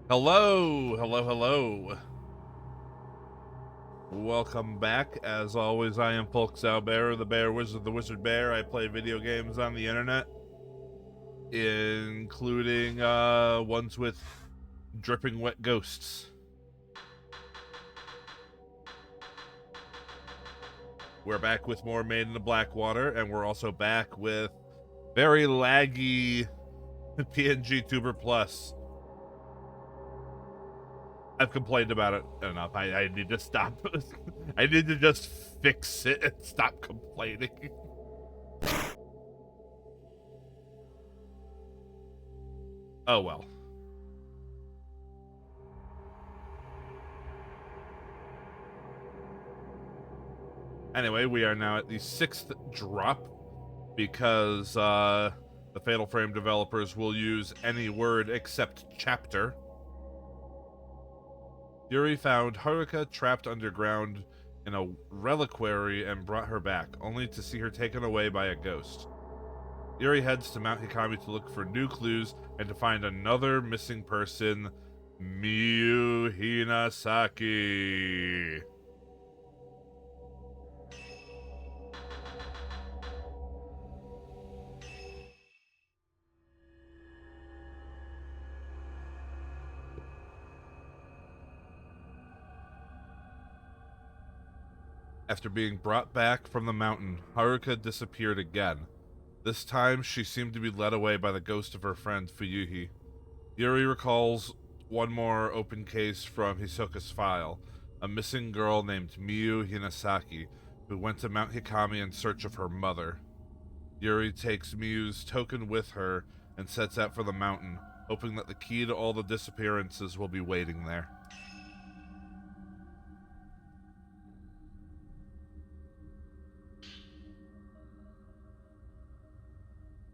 Hello, hello, hello. Welcome back. As always, I am Folke Zaubearer, the Bear Wizard, the Wizard Bear. I play video games on the internet, including ones with dripping wet ghosts. We're back with more Maiden in Blackwater, and we're also back with very laggy PNG Tuber Plus. I've complained about it enough. I need to stop. I need to just fix it and stop complaining. Oh well. Anyway, we are now at the 6th drop because the Fatal Frame developers will use any word except chapter. Yuri found Haruka trapped underground in a reliquary and brought her back, only to see her taken away by a ghost. Yuri heads to Mount Hikami to look for new clues and to find another missing person, Miyu Hinasaki. After being brought back from the mountain, Haruka disappeared again. This time, she seemed to be led away by the ghost of her friend, Fuyuhi. Yuri recalls one more open case from Hisoka's file, a missing girl named Miyu Hinasaki, who went to Mount Hikami in search of her mother. Yuri takes Miyu's token with her and sets out for the mountain, hoping that the key to all the disappearances will be waiting there.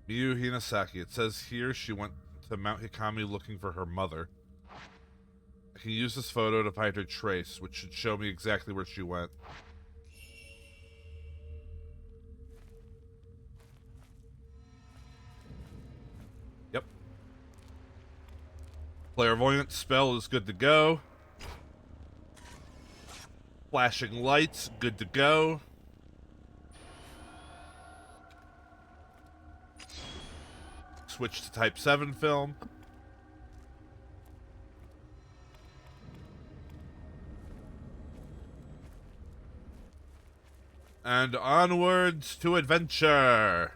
Miyu Hinasaki. It says here she went to Mount Hikami looking for her mother. I can use this photo to find her trace, which should show me exactly where she went. Yep. Clairvoyant spell is good to go. Flashing lights, good to go. Switch to Type 7 film. And onwards to adventure.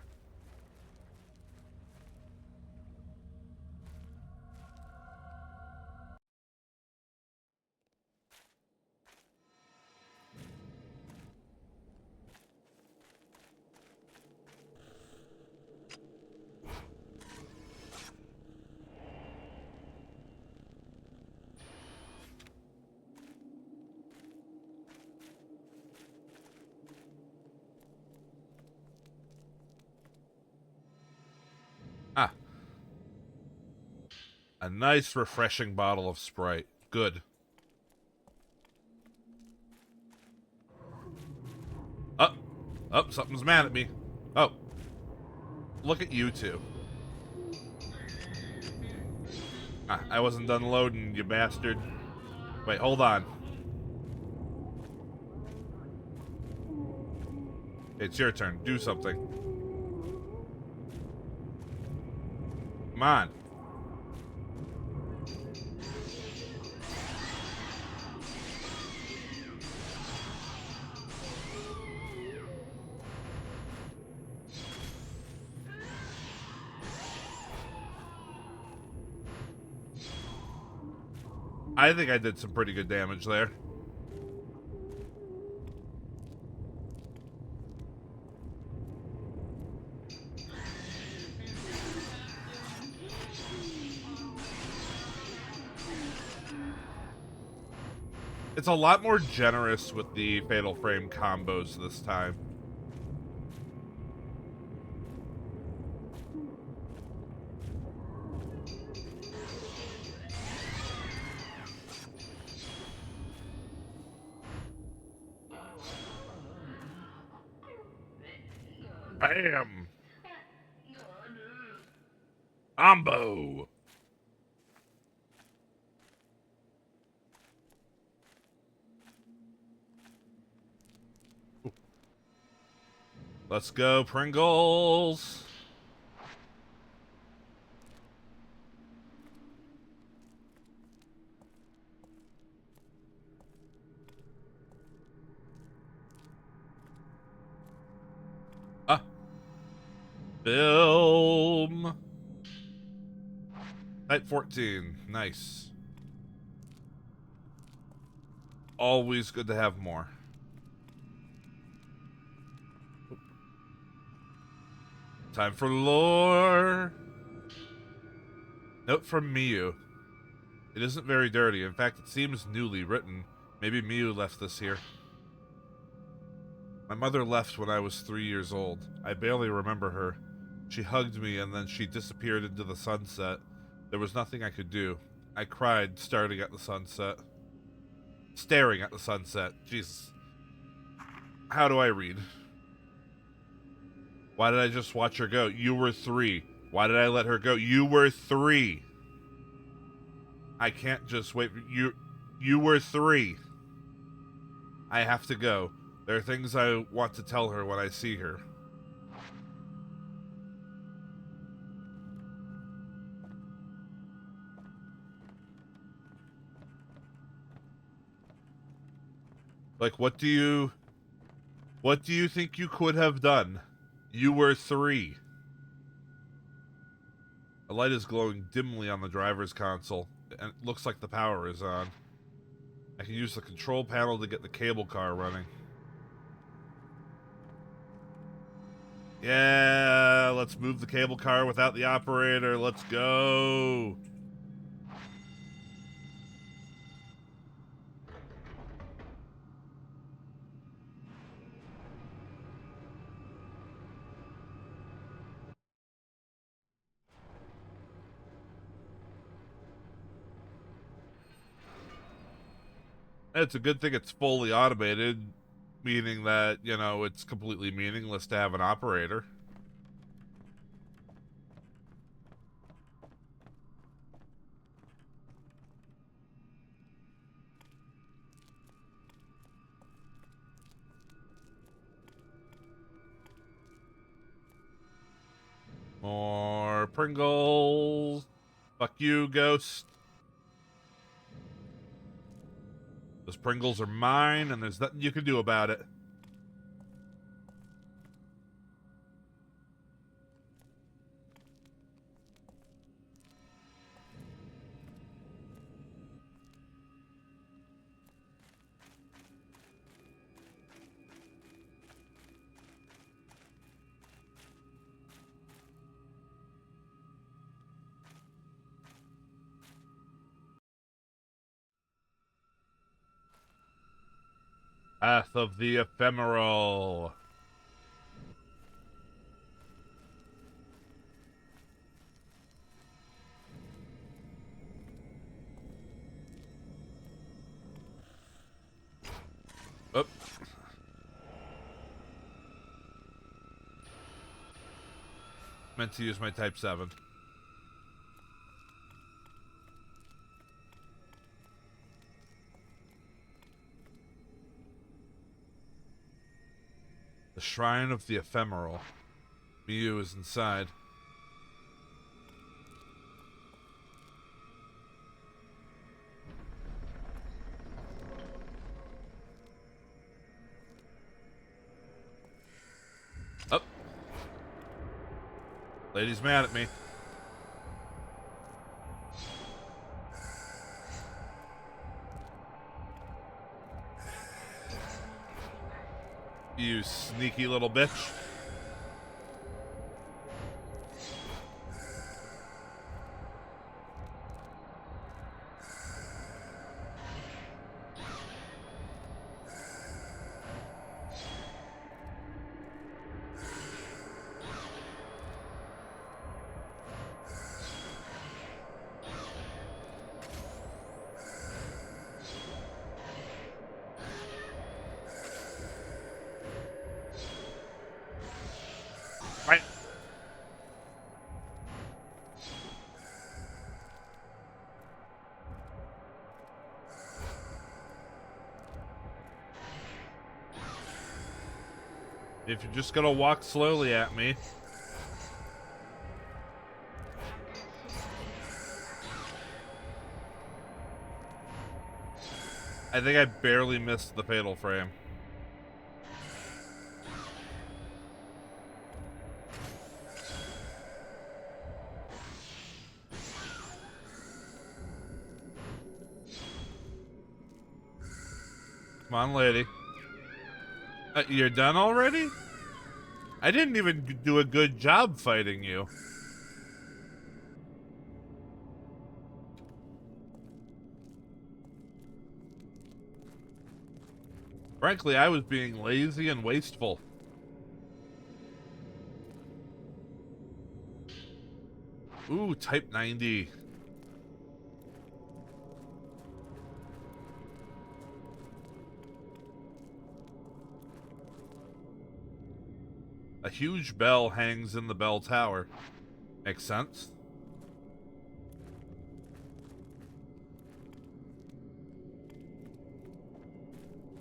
Ah. A nice, refreshing bottle of Sprite. Good. Oh. Oh, something's mad at me. Oh. Look at you two. Ah, I wasn't done loading, you bastard. Wait, hold on. It's your turn. Do something. Come on. I think I did some pretty good damage there. It's a lot more generous with the Fatal Frame combos this time. Bam! Combo! Let's go, Pringles! Ah! Film! Type 14. Nice. Always good to have more. Time for lore! Note from Miyu. It isn't very dirty. In fact, it seems newly written. Maybe Miyu left this here. My mother left when I was 3 years old. I barely remember her. She hugged me and then she disappeared into the sunset. There was nothing I could do. I cried, staring at the sunset. Jesus. How do I read? Why did I just watch her go? You were 3. Why did I let her go? You were 3. I can't just wait. You were 3. I have to go. There are things I want to tell her when I see her. Like, what do you think you could have done? You were 3. A light is glowing dimly on the driver's console, and it looks like the power is on. I can use the control panel to get the cable car running. Yeah, let's move the cable car without the operator. Let's go. It's a good thing it's fully automated, meaning that, you know, it's completely meaningless to have an operator. More Pringles. Fuck you, Ghost. Those Pringles are mine, and there's nothing you can do about it. Path of the Ephemeral. Oop. Meant to use my Type 7. The Shrine of the Ephemeral. Miyu is inside. Up. Lady's mad at me. You sneaky little bitch. If you're just gonna walk slowly at me. I think I barely missed the fatal frame. Come on, lady. You're done already? I didn't even do a good job fighting you. Frankly, I was being lazy and wasteful. Ooh, type 90. A huge bell hangs in the bell tower. Makes sense.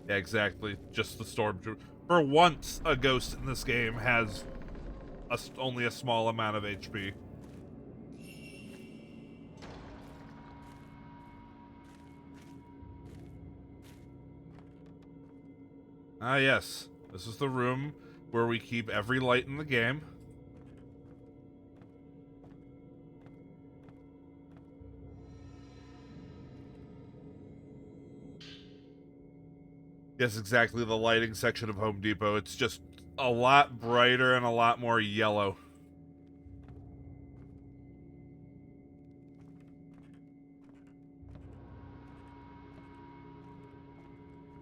Yeah, exactly. Just the stormtrooper. For once, a ghost in this game has only a small amount of HP. Ah, yes. This is the room where we keep every light in the game. Yes, exactly, the lighting section of Home Depot. It's just a lot brighter and a lot more yellow.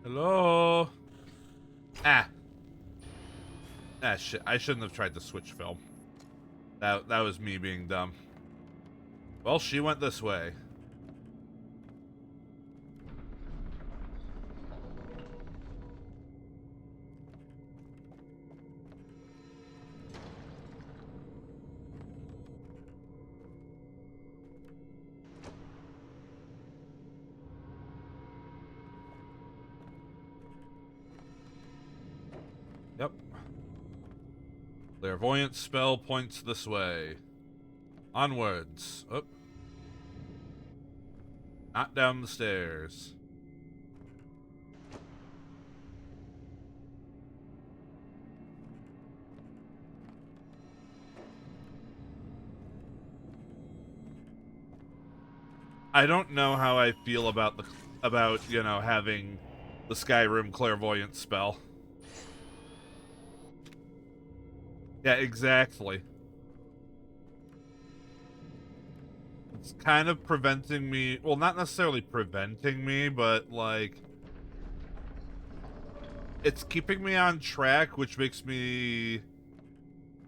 Hello? Ah. Ah, shit. I shouldn't have tried to switch film. That was me being dumb. Well, she went this way. Yep. Clairvoyant spell points this way. Onwards. Up. Not down the stairs. I don't know how I feel about you know, having the Skyrim clairvoyant spell. Yeah, exactly. It's kind of preventing me, well, not necessarily preventing me, but like it's keeping me on track, which makes me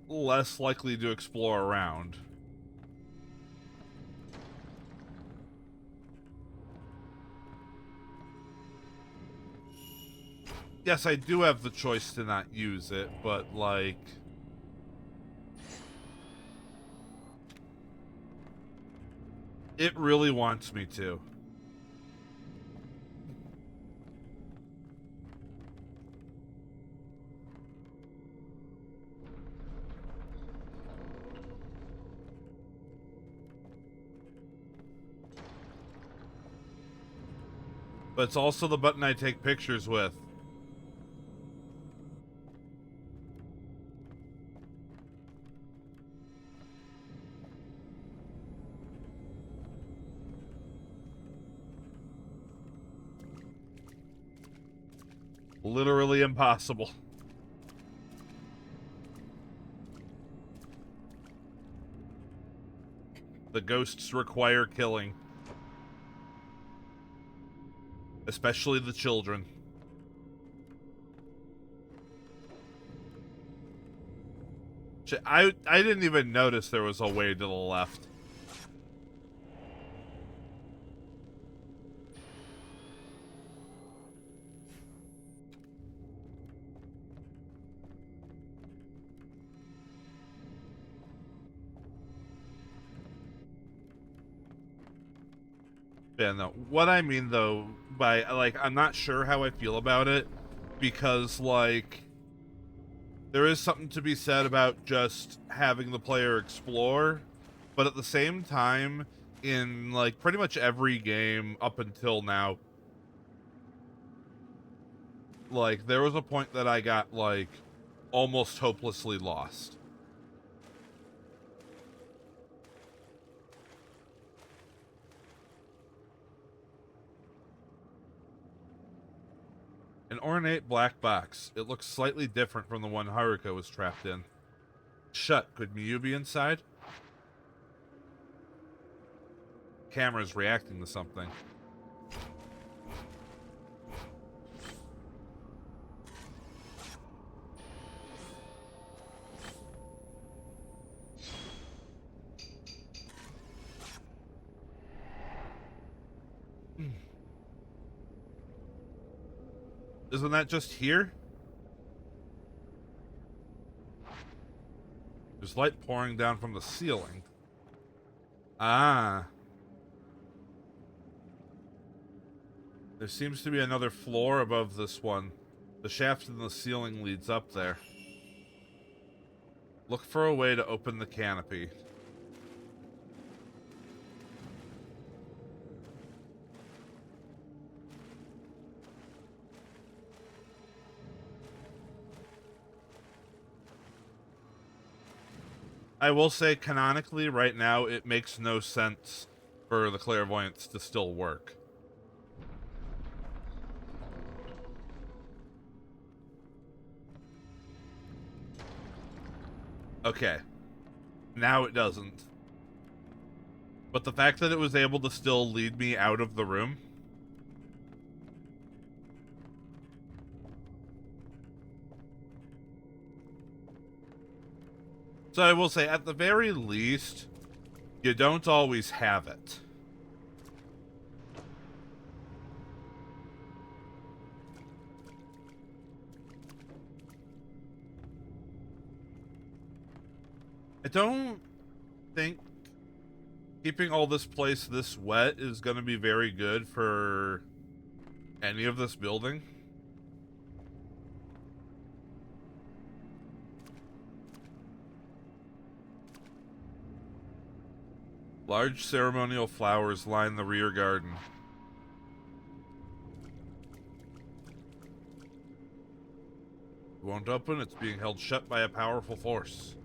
less likely to explore around. Yes, I do have the choice to not use it, but like it really wants me to. But it's also the button I take pictures with. Literally impossible. The ghosts require killing. Especially the children. I didn't even notice there was a way to the left. Yeah, no. What I mean, though, by, like, I'm not sure how I feel about it, because, like, there is something to be said about just having the player explore, but at the same time, in like pretty much every game up until now, like there was a point that I got like almost hopelessly lost. An ornate black box. It looks slightly different from the one Haruka was trapped in. Shut. Could Miyu be inside? Camera's reacting to something. Isn't that just here? There's light pouring down from the ceiling. Ah. There seems to be another floor above this one. The shaft in the ceiling leads up there. Look for a way to open the canopy. I will say, canonically, right now, it makes no sense for the clairvoyance to still work. Okay. Now it doesn't. But the fact that it was able to still lead me out of the room... So I will say, at the very least, you don't always have it. I don't think keeping all this place this wet is going to be very good for any of this building. Large ceremonial flowers line the rear garden. It won't open, it's being held shut by a powerful force.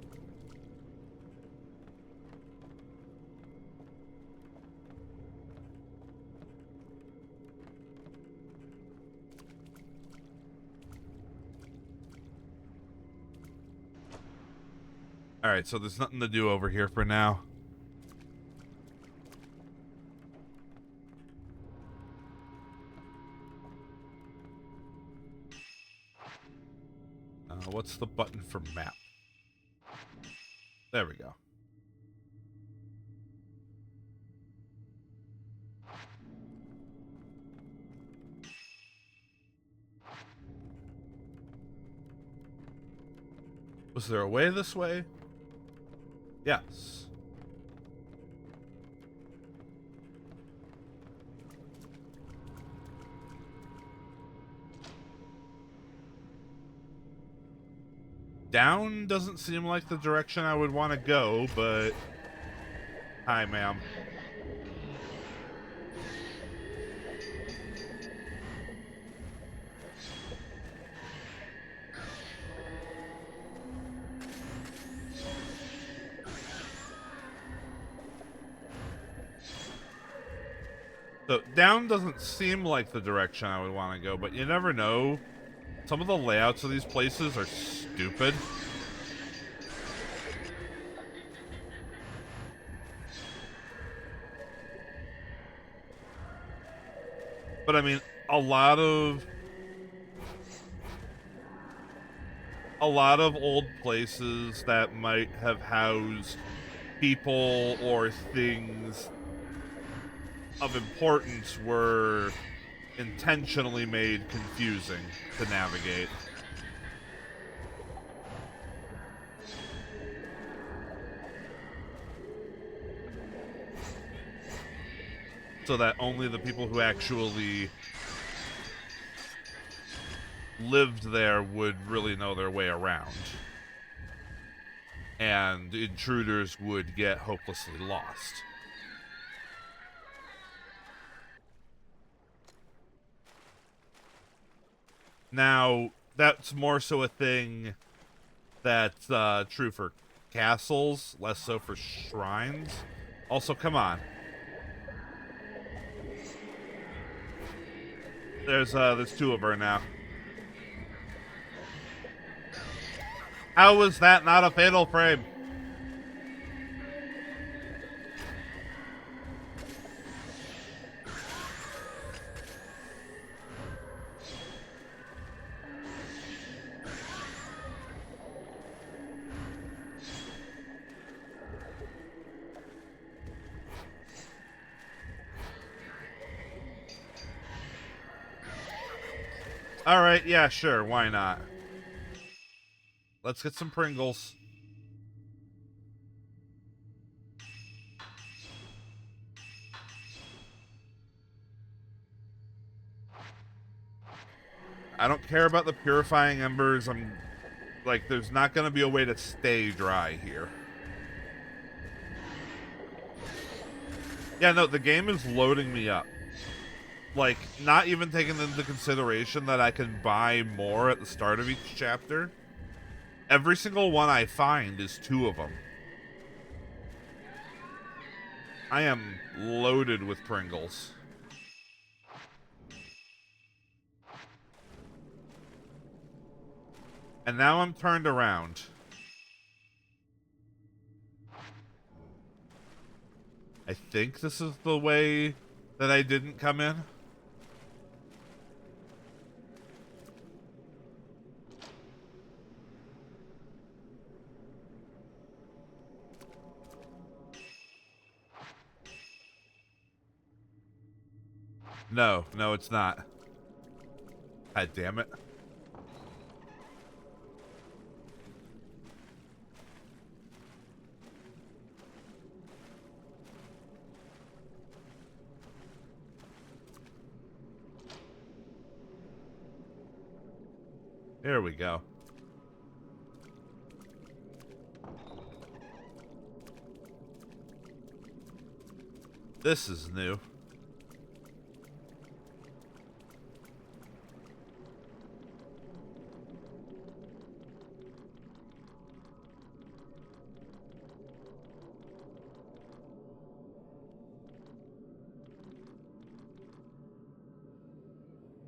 Alright, so there's nothing to do over here for now. What's the button for map? There we go. Was there a way this way? Yes. Down doesn't seem like the direction I would want to go, but... Hi, ma'am. So, down doesn't seem like the direction I would want to go, but you never know. Some of the layouts of these places are stupid. But I mean, a lot of old places that might have housed people or things of importance were intentionally made confusing to navigate. So that only the people who actually lived there would really know their way around. And intruders would get hopelessly lost. Now, that's more so a thing that's true for castles, less so for shrines. Also, come on. There's two of her now. How was that not a fatal frame? Alright, yeah, sure, why not? Let's get some Pringles. I don't care about the purifying embers. I'm like, there's not gonna be a way to stay dry here. Yeah, no, the game is loading me up. Like, not even taking into consideration that I can buy more at the start of each chapter. Every single one I find is 2 of them. I am loaded with Pringles. And now I'm turned around. I think this is the way that I didn't come in. No, no, it's not. God damn it. There we go. This is new.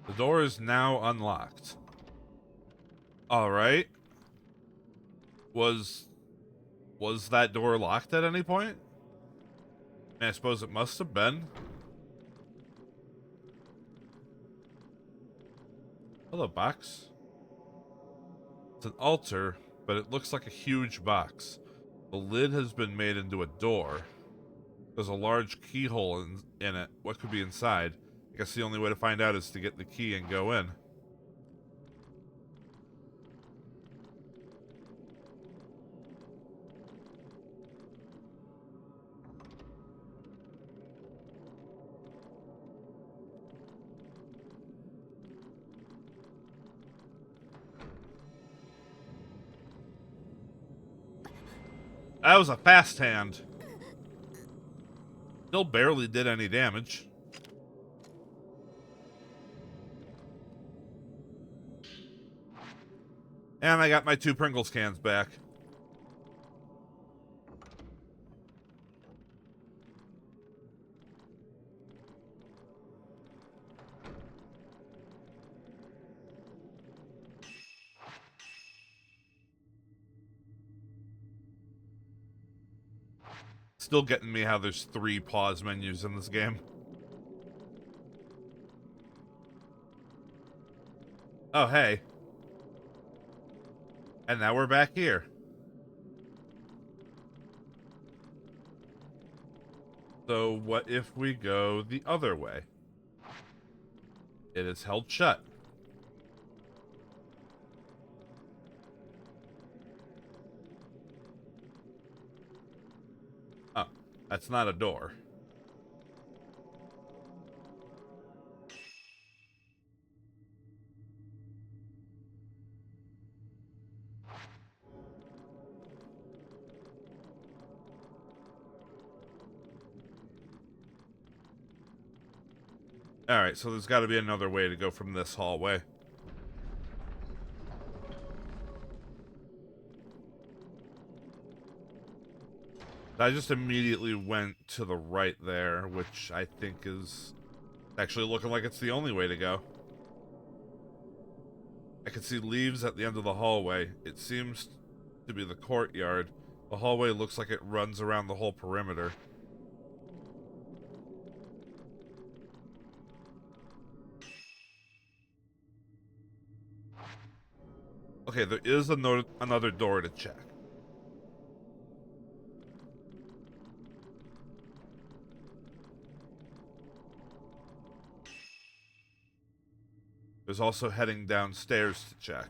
The door is now unlocked. Alright. Was that door locked at any point? I suppose it must have been. Hello, box. It's an altar, but it looks like a huge box. The lid has been made into a door. There's a large keyhole in it. What could be inside? I guess the only way to find out is to get the key and go in. That was a fast hand. Still barely did any damage. And I got my 2 Pringles cans back. Still getting me how there's 3 pause menus in this game. Oh, hey. And now we're back here. So what if we go the other way? It is held shut. Oh, that's not a door. Alright, so there's got to be another way to go from this hallway. I just immediately went to the right there, which I think is actually looking like it's the only way to go. I can see leaves at the end of the hallway. It seems to be the courtyard. The hallway looks like it runs around the whole perimeter. Okay, there is another door to check. There's also heading downstairs to check.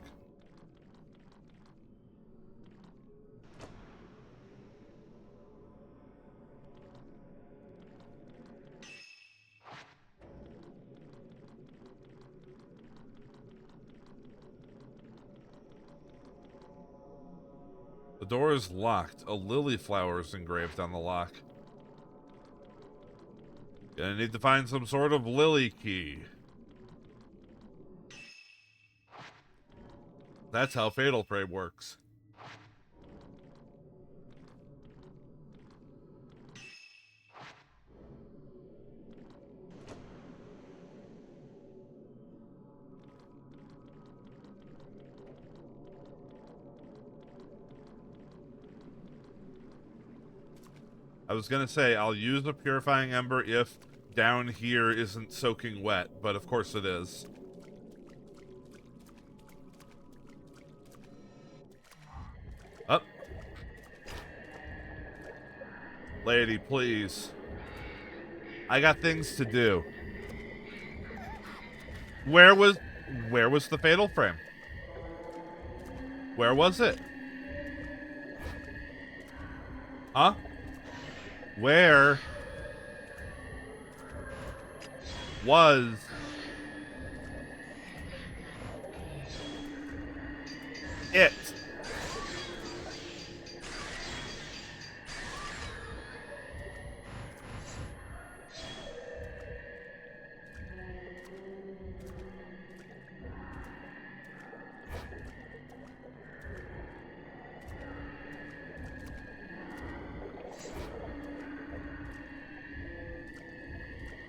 The door is locked. A lily flower is engraved on the lock. Gonna need to find some sort of lily key. That's how Fatal Frame works. I was gonna say, I'll use a purifying ember if down here isn't soaking wet, but of course it is. Up. Lady, please. I got things to do. Where was the Fatal Frame? Where was it? Huh? Where was it?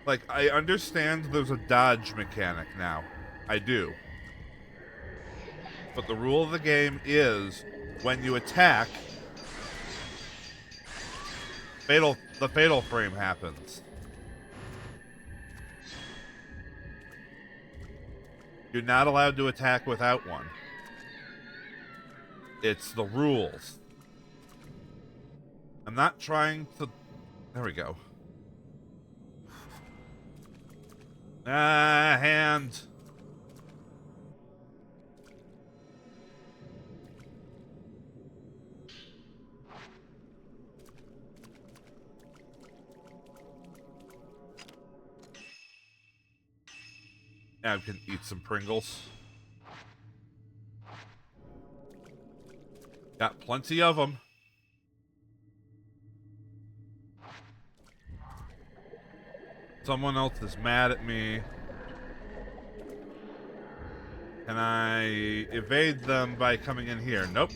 Like, I understand there's a dodge mechanic now. I do. But the rule of the game is when you attack, the fatal frame happens. You're not allowed to attack without one. It's the rules. I'm not trying to... There we go. Hand. Now I can eat some Pringles. Got plenty of them. Someone else is mad at me. Can I evade them by coming in here? Nope.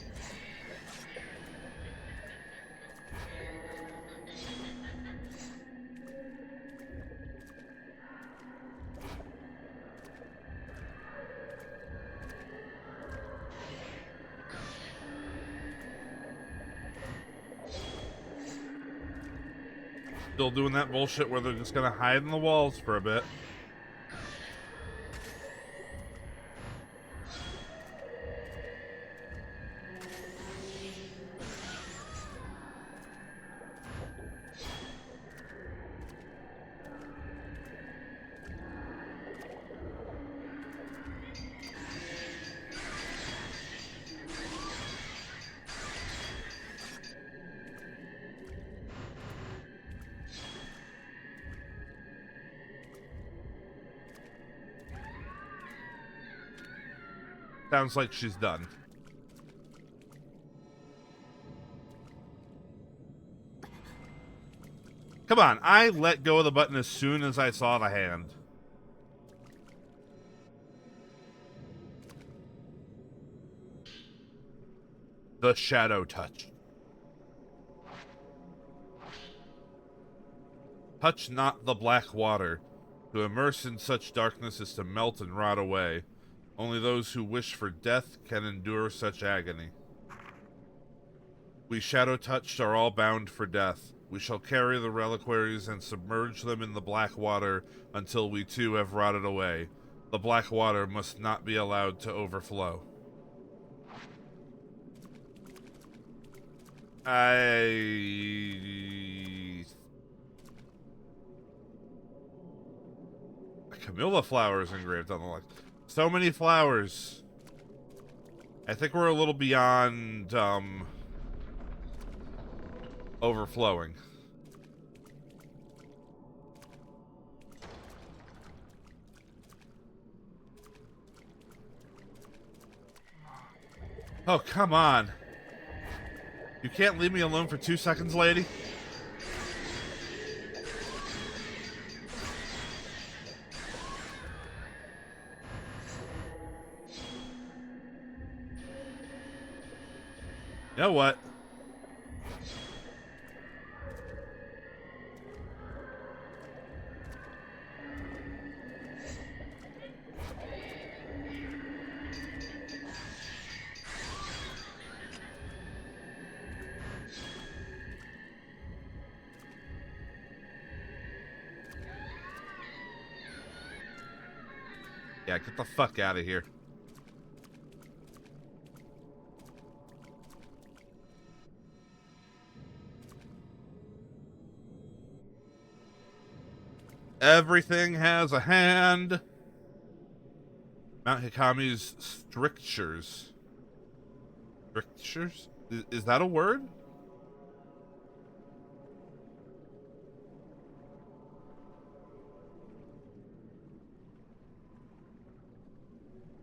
Still doing that bullshit where they're just gonna hide in the walls for a bit. Sounds like she's done. Come on, I let go of the button as soon as I saw the hand. The Shadow Touch. Touch not the black water. To immerse in such darkness is to melt and rot away. Only those who wish for death can endure such agony. We shadow-touched are all bound for death. We shall carry the reliquaries and submerge them in the black water until we too have rotted away. The black water must not be allowed to overflow. Camilla flowers engraved on the lock. So many flowers. I think we're a little beyond, overflowing. Oh, come on. You can't leave me alone for 2 seconds, lady? You know what? Yeah, get the fuck out of here. Everything has a hand. Mount Hikami's strictures. Strictures? Is that a word?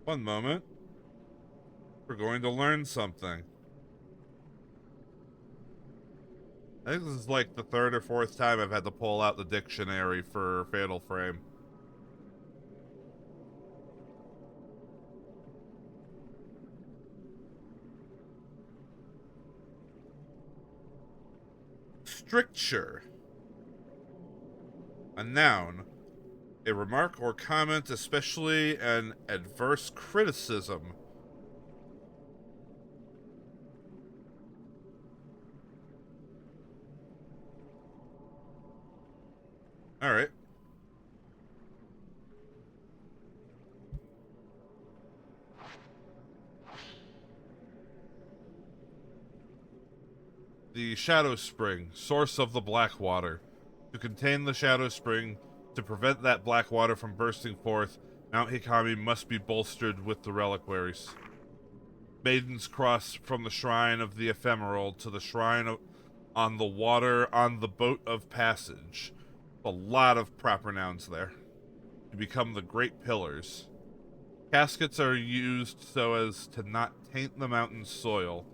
One moment. We're going to learn something. I think this is like the third or fourth time I've had to pull out the dictionary for Fatal Frame. Stricture. A noun. A remark or comment, especially an adverse criticism. All right. The Shadow Spring, source of the black water. To contain the Shadow Spring, to prevent that black water from bursting forth, Mount Hikami must be bolstered with the reliquaries. Maiden's cross from the shrine of the ephemeral to the shrine on the water on the boat of passage. A lot of proper nouns there. To become the great pillars. Caskets are used so as to not taint the mountain's soil.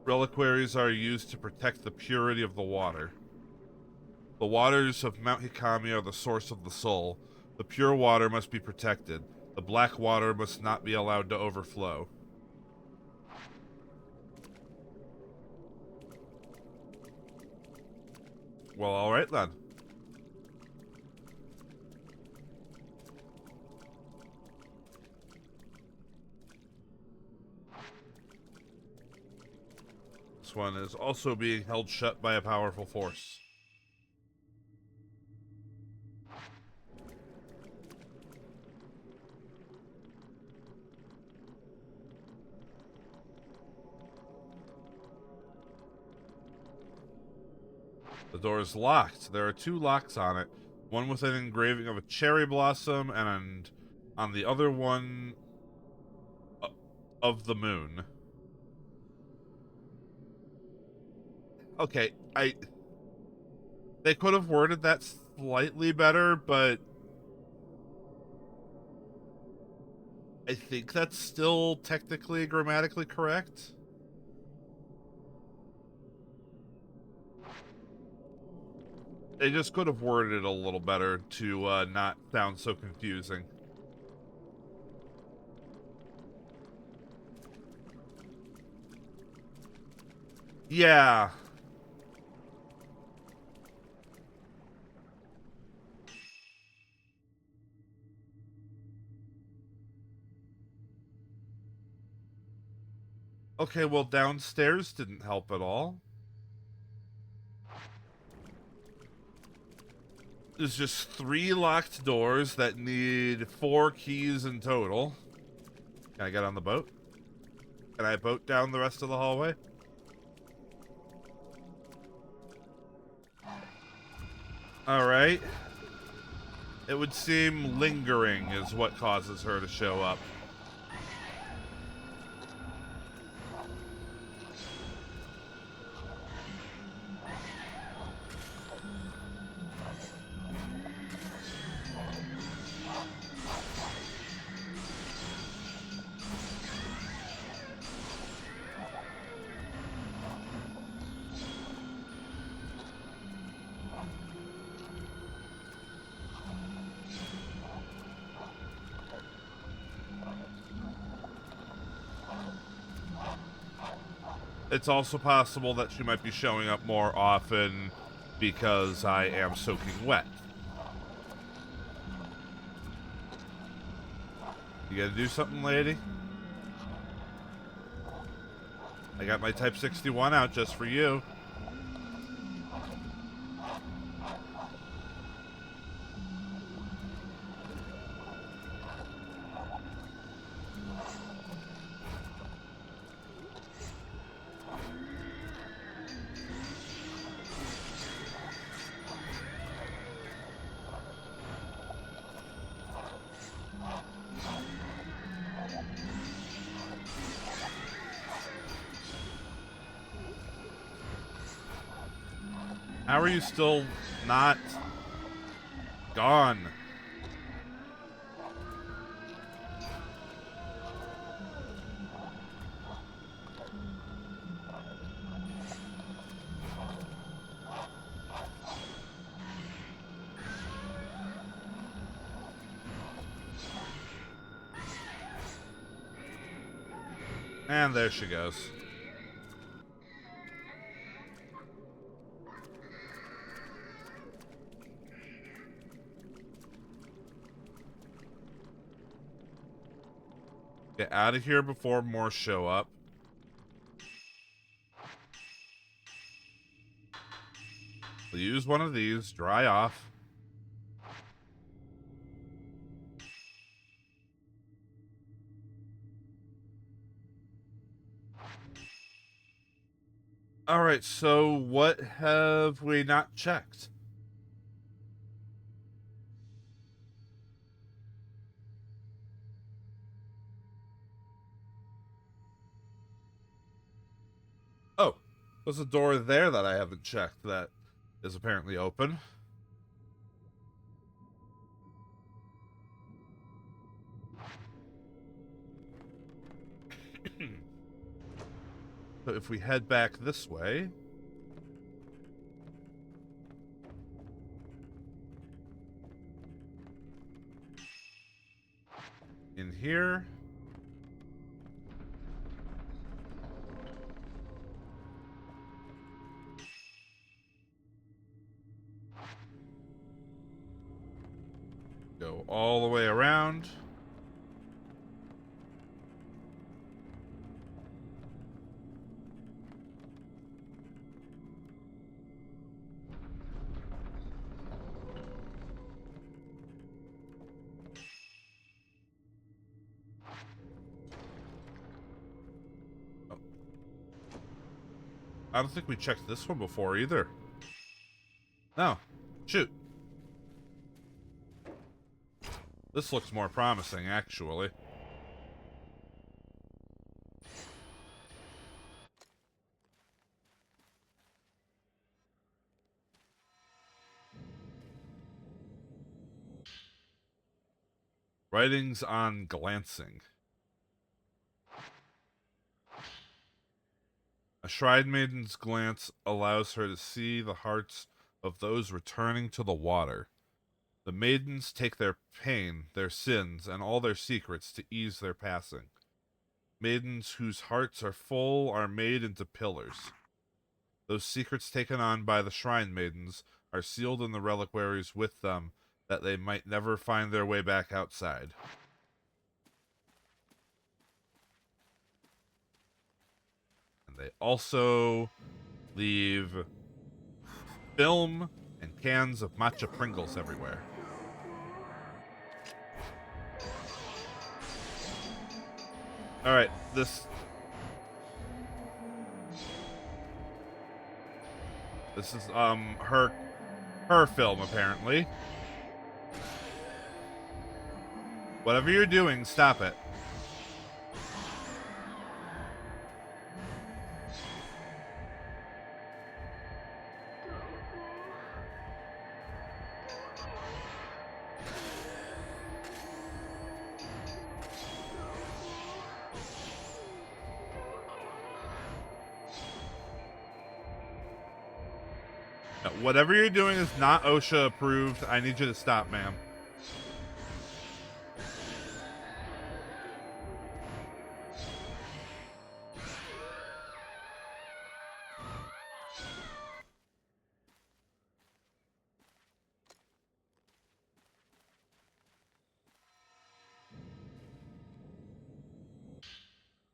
Reliquaries are used to protect the purity of the water. The waters of Mount Hikami are the source of the soul. The pure water must be protected. The black water must not be allowed to overflow. Well, alright then. This one is also being held shut by a powerful force. The door is locked. There are 2 locks on it. One with an engraving of a cherry blossom, and on the other one of the moon. Okay, they could have worded that slightly better, but I think that's still technically grammatically correct. They just could have worded it a little better to not sound so confusing. Yeah. Okay, well, downstairs didn't help at all. There's just 3 locked doors that need 4 keys in total. Can I get on the boat? Can I boat down the rest of the hallway? Alright. It would seem lingering is what causes her to show up. It's also possible that she might be showing up more often because I am soaking wet. You gotta do something, lady? I got my Type 61 out just for you. How are you still not gone? And there she goes. Get out of here before more show up. We'll use one of these, dry off. Alright, so what have we not checked? Oh, there's a door there that I haven't checked that is apparently open. So if we head back this way... in here... go all the way around. Oh. I don't think we checked this one before either. No. Shoot. This looks more promising, actually. Writings on glancing. A Shrine Maiden's glance allows her to see the hearts of those returning to the water. The maidens take their pain, their sins, and all their secrets to ease their passing. Maidens whose hearts are full are made into pillars. Those secrets taken on by the Shrine Maidens are sealed in the reliquaries with them, that they might never find their way back outside. And they also leave film and cans of matcha Pringles everywhere. Alright, this is her film, apparently. Whatever you're doing, stop it. No, whatever you're doing is not OSHA approved. I need you to stop, ma'am.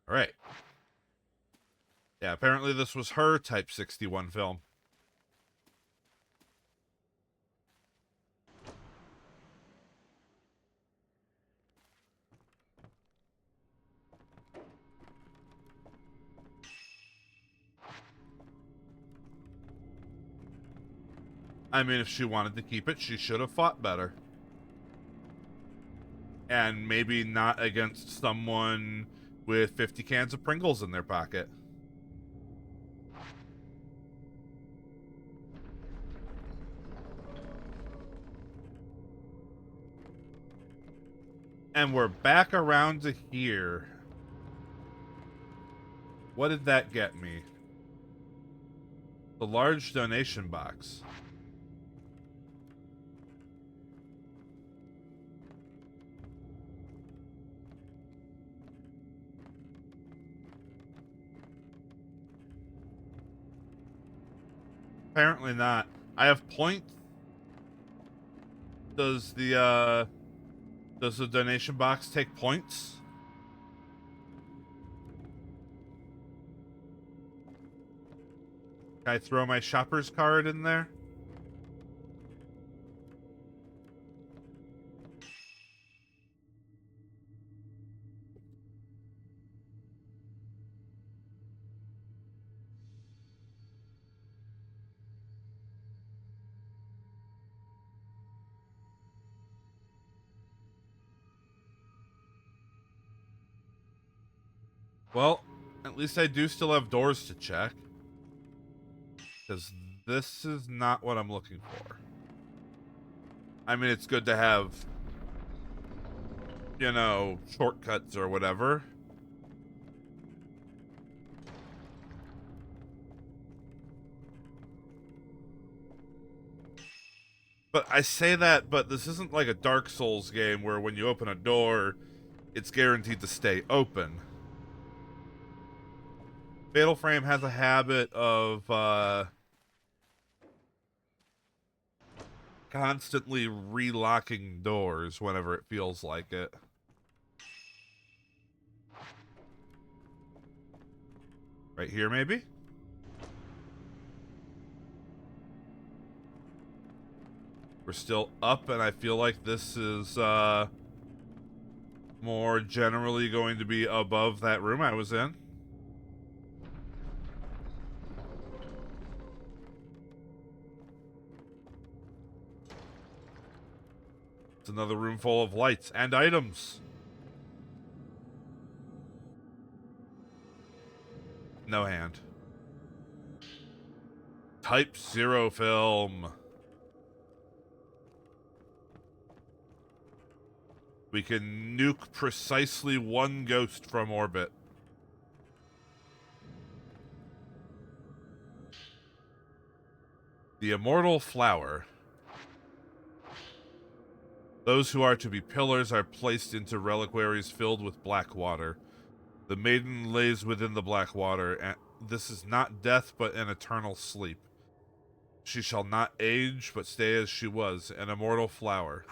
All right. Yeah, apparently this was her Type 61 film. I mean, if she wanted to keep it, she should have fought better. And maybe not against someone with 50 cans of Pringles in their pocket. And we're back around to here. What did that get me? The large donation box. Apparently not. I have points. Does the donation box take points? Can I throw my shopper's card in there? Well, at least I do still have doors to check. Because this is not what I'm looking for. I mean, it's good to have, you know, shortcuts or whatever. But I say that, but this isn't like a Dark Souls game where when you open a door, it's guaranteed to stay open. Fatal Frame has a habit of constantly relocking doors whenever it feels like it. Right here, maybe? We're still up, and I feel like this is more generally going to be above that room I was in. It's another room full of lights and items. No hand. Type 0 film. We can nuke precisely one ghost from orbit. The immortal flower. Those who are to be pillars are placed into reliquaries filled with black water. The maiden lays within the black water, this is not death, but an eternal sleep. She shall not age, but stay as she was, an immortal flower.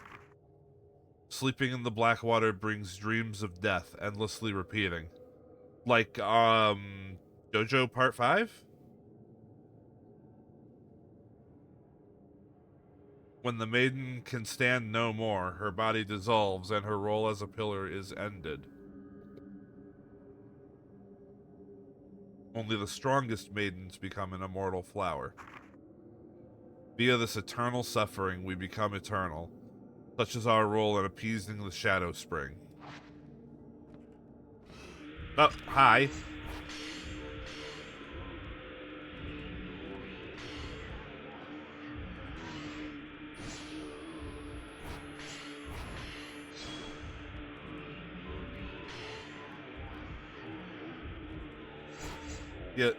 Sleeping in the black water brings dreams of death, endlessly repeating. Like, JoJo Part 5? When the maiden can stand no more, her body dissolves, and her role as a pillar is ended. Only the strongest maidens become an immortal flower. Via this eternal suffering, we become eternal. Such is our role in appeasing the Shadow Spring. Oh, hi. Yeah.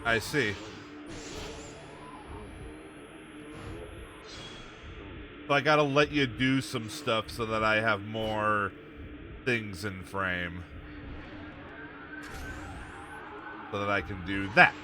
I see. So I gotta let you do some stuff so that I have more things in frame. So that I can do that.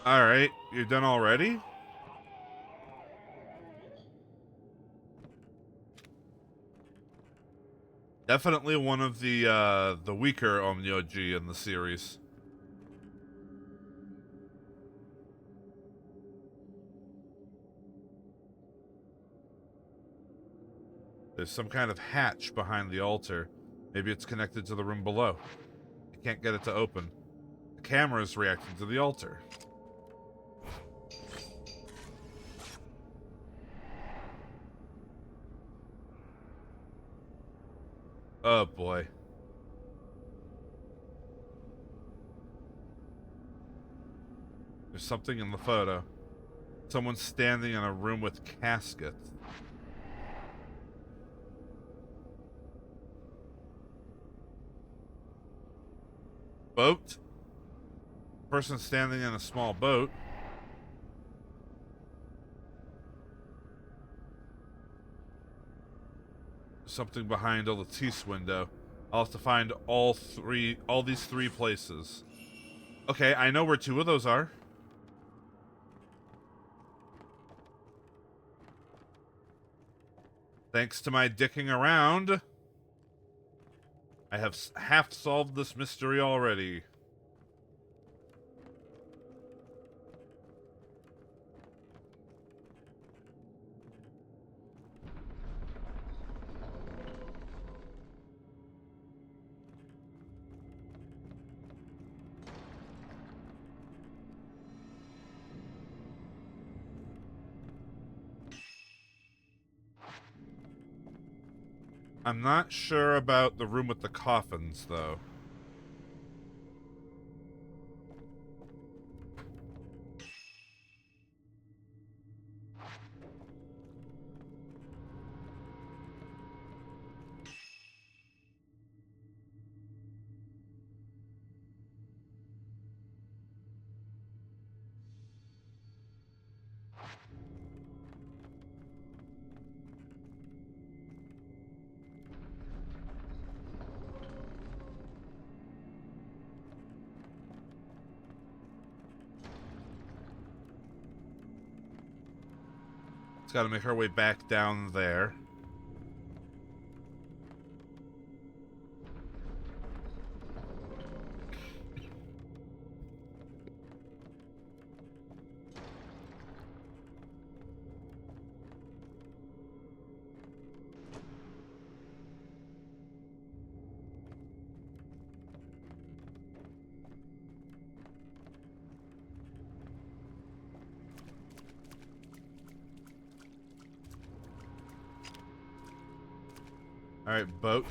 Alright, you're done already? Definitely one of the weaker Onmyoji in the series. There's some kind of hatch behind the altar. Maybe it's connected to the room below. I can't get it to open. The camera is reacting to the altar. Oh boy. There's something in the photo. Someone's standing in a room with caskets. Boat? Person standing in a small boat. Something behind a lattice window. I'll have to find all these three places. Okay, I know where two of those are. Thanks to my dicking around, I have half solved this mystery already. I'm not sure about the room with the coffins, though. It's got to make her way back down there. Alright, boat.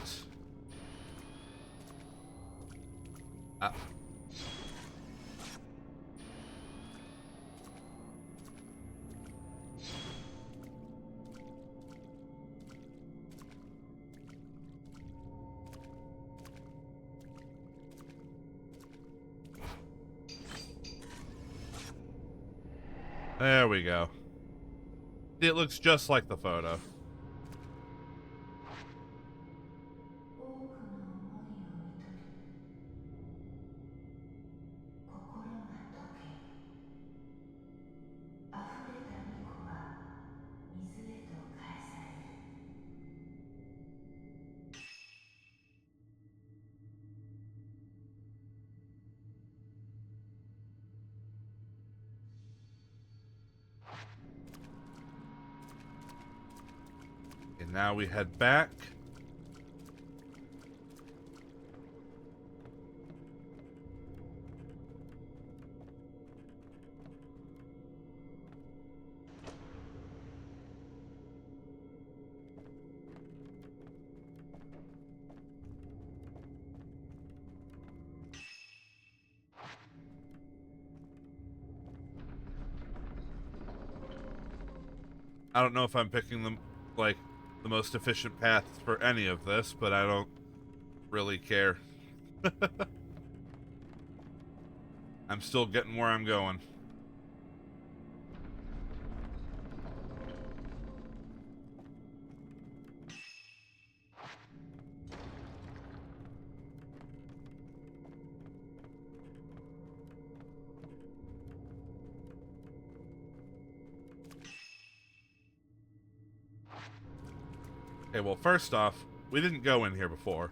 There we go. See, it looks just like the photo. And now we head back. I don't know if I'm picking them, like, the most efficient path for any of this, but I don't really care. I'm still getting where I'm going. Okay, well, first off, we didn't go in here before.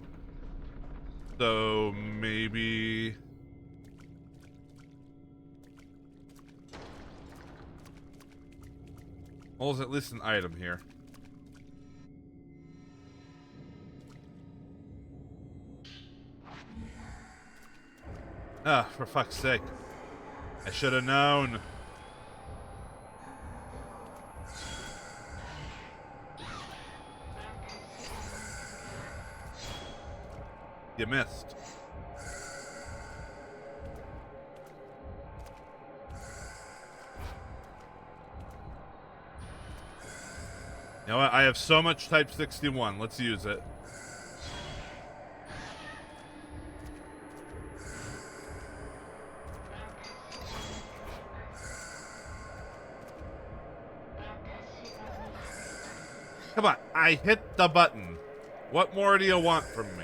So, maybe... Well, there's at least an item here. Ah, for fuck's sake. I should have known. You missed. You know what? I have so much Type 61. Let's use it. Come on. I hit the button. What more do you want from me?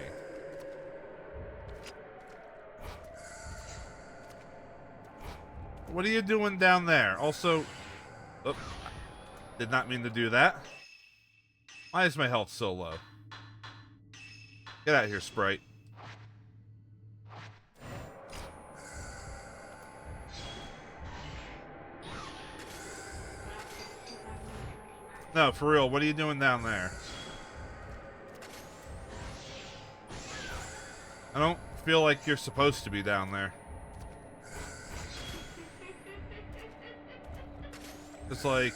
What are you doing down there? Also, oh, did not mean to do that. Why is my health so low? Get out of here, Sprite. No, for real, what are you doing down there? I don't feel like you're supposed to be down there. It's like...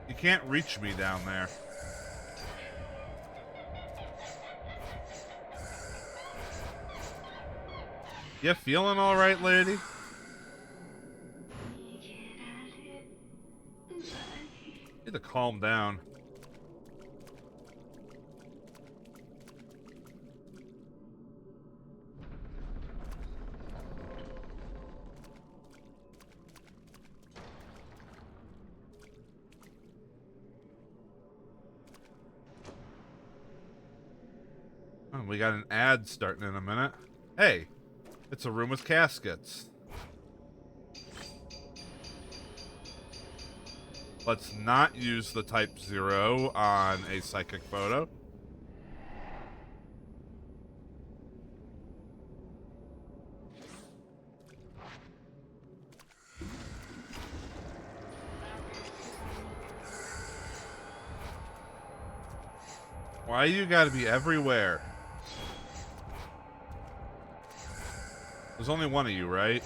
You can't reach me down there. You feeling alright, lady? You need to calm down. Oh, we got an ad starting in a minute. Hey, it's a room with caskets. Let's not use the Type 0 on a psychic photo. Why you gotta be everywhere? There's only one of you, right?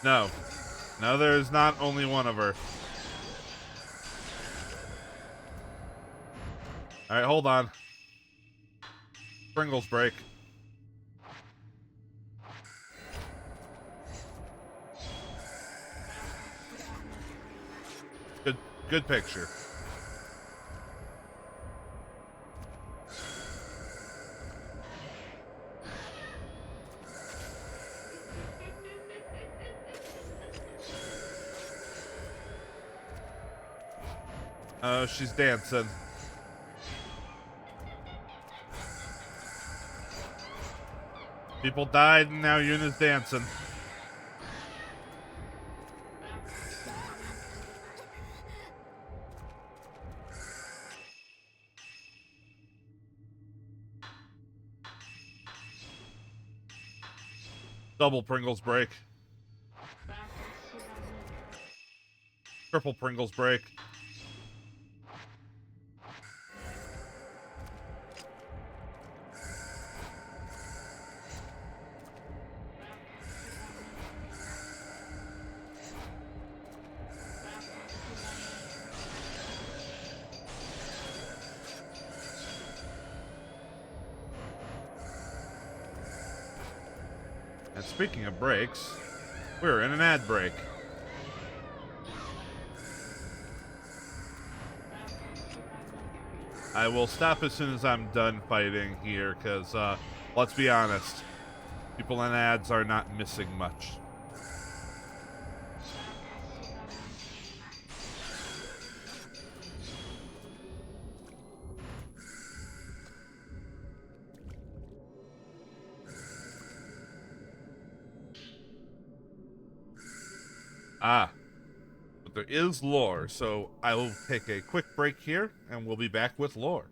No. No, there's not only one of her. Alright, hold on. Pringles break. Good picture. Oh, she's dancing. People died and now Yuna's dancing. Double Pringles break. Triple Pringles break. And speaking of breaks, we're in an ad break. I will stop as soon as I'm done fighting here, because, let's be honest, people in ads are not missing much. Ah, but there is lore, so I will take a quick break here, and we'll be back with lore.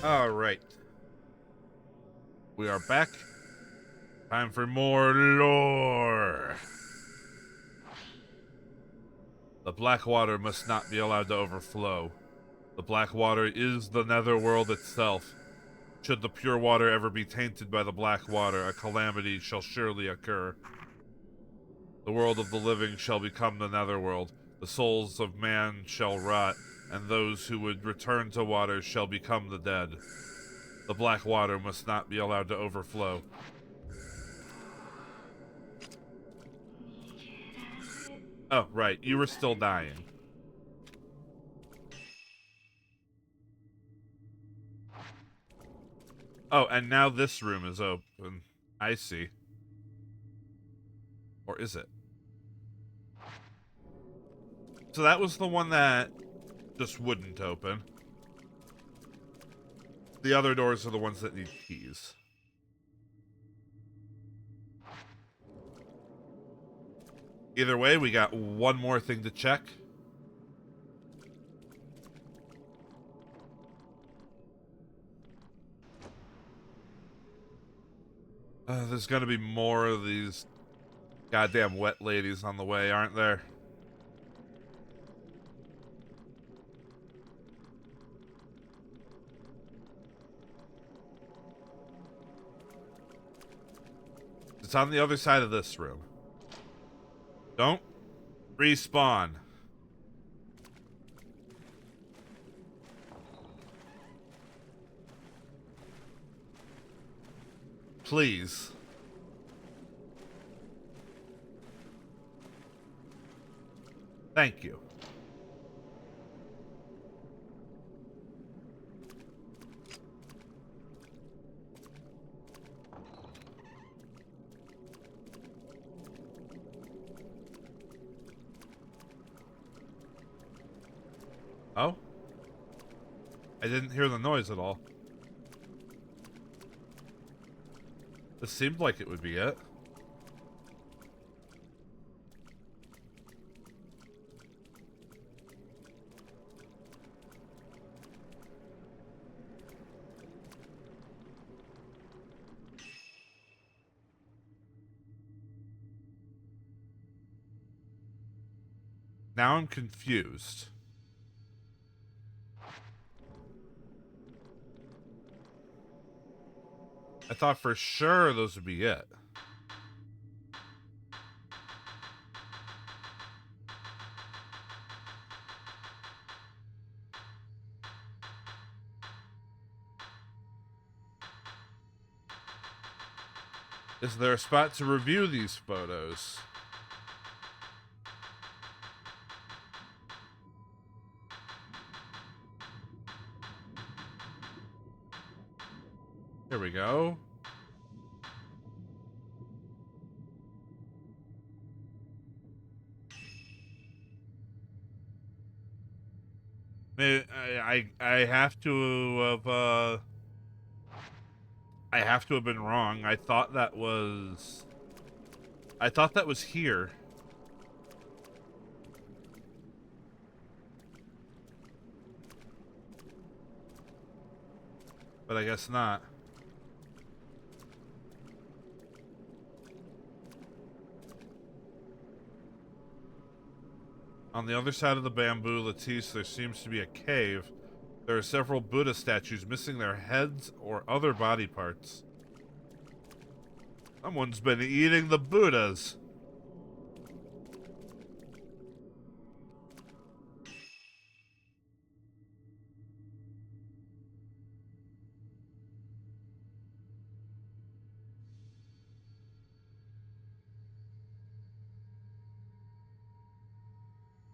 All right. We are back. Time for more lore. The black water must not be allowed to overflow. The black water is the netherworld itself. Should the pure water ever be tainted by the black water, a calamity shall surely occur. The world of the living shall become the netherworld. The souls of man shall rot, and those who would return to water shall become the dead. The black water must not be allowed to overflow. Oh, right. You were still dying. Oh, and now this room is open. I see. Or is it? So that was the one that just wouldn't open. The other doors are the ones that need keys. Either way, we got one more thing to check. There's gonna be more of these goddamn wet ladies on the way, aren't there? It's on the other side of this room. Don't respawn. Please. Thank you. Oh? I didn't hear the noise at all. This seemed like it would be it. Now I'm confused. I thought for sure those would be it. Is there a spot to review these photos? Here we go. I have to have I have to have been wrong. I thought that was here. But I guess not. On the other side of the bamboo lattice, there seems to be a cave. There are several Buddha statues missing their heads or other body parts. Someone's been eating the Buddhas.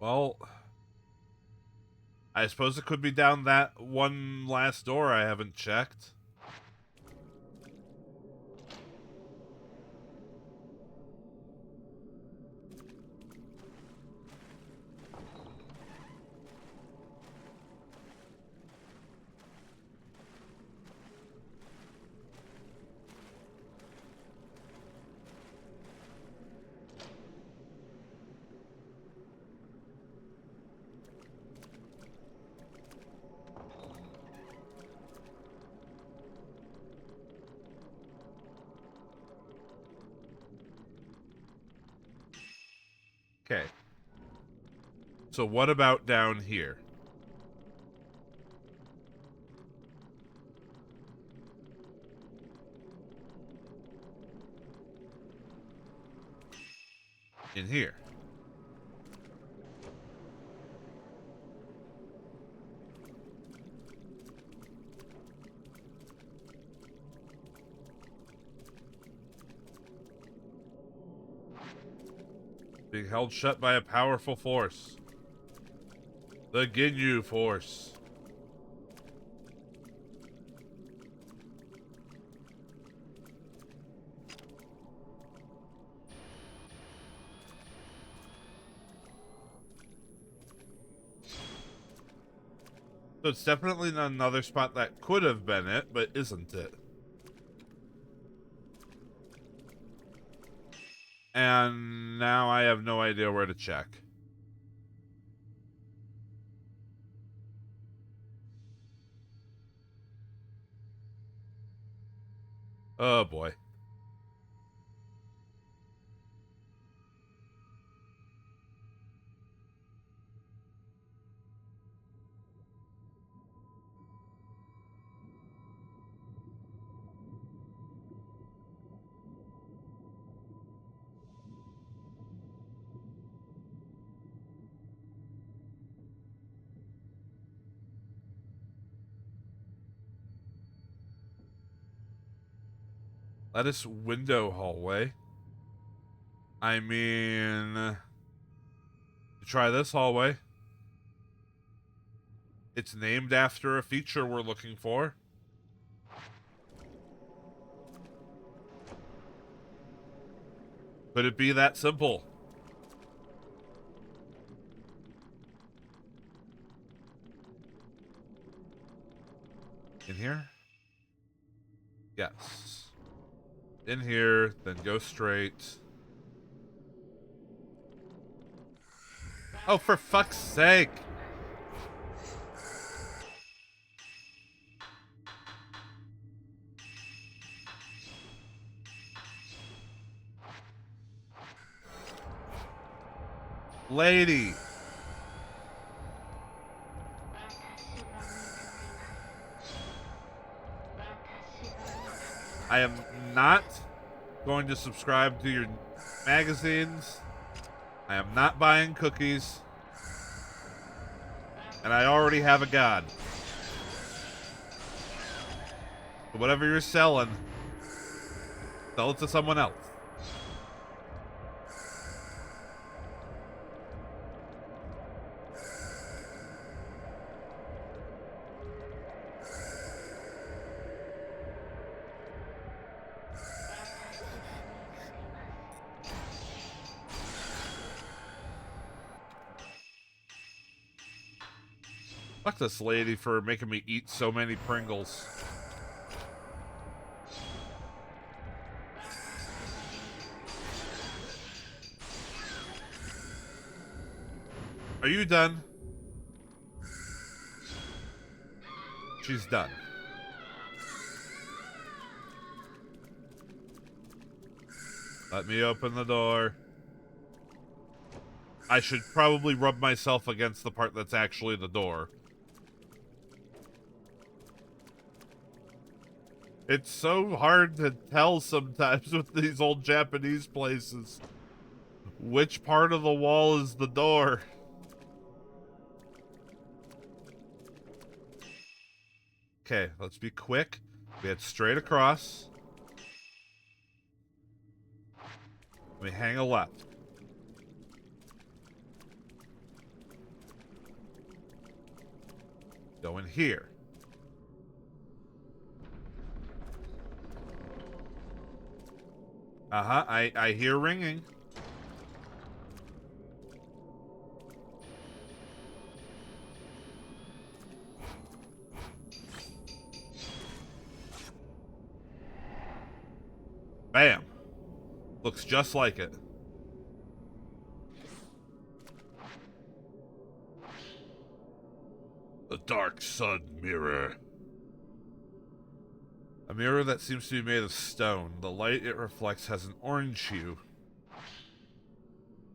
Well, I suppose it could be down that one last door I haven't checked. So what about down here? In here. Being held shut by a powerful force. The Ginyu Force. So it's definitely another spot that could have been it, but isn't it? And now I have no idea where to check. Oh boy. Lettuce window hallway. I mean, try this hallway. It's named after a feature we're looking for. Could it be that simple? In here? Yes. In here, then go straight. Oh, for fuck's sake! Lady! I am not going to subscribe to your magazines. I am not buying cookies. And I already have a god. So whatever you're selling, sell it to someone else. Fuck this lady for making me eat so many Pringles. Are you done? She's done. Let me open the door. I should probably rub myself against the part that's actually the door. It's so hard to tell sometimes with these old Japanese places. Which part of the wall is the door? Okay, let's be quick. We head straight across. We hang a left. Go in here. Uh-huh, I hear ringing. Bam. Looks just like it. The Dark Sun Mirror. A mirror that seems to be made of stone. The light it reflects has an orange hue.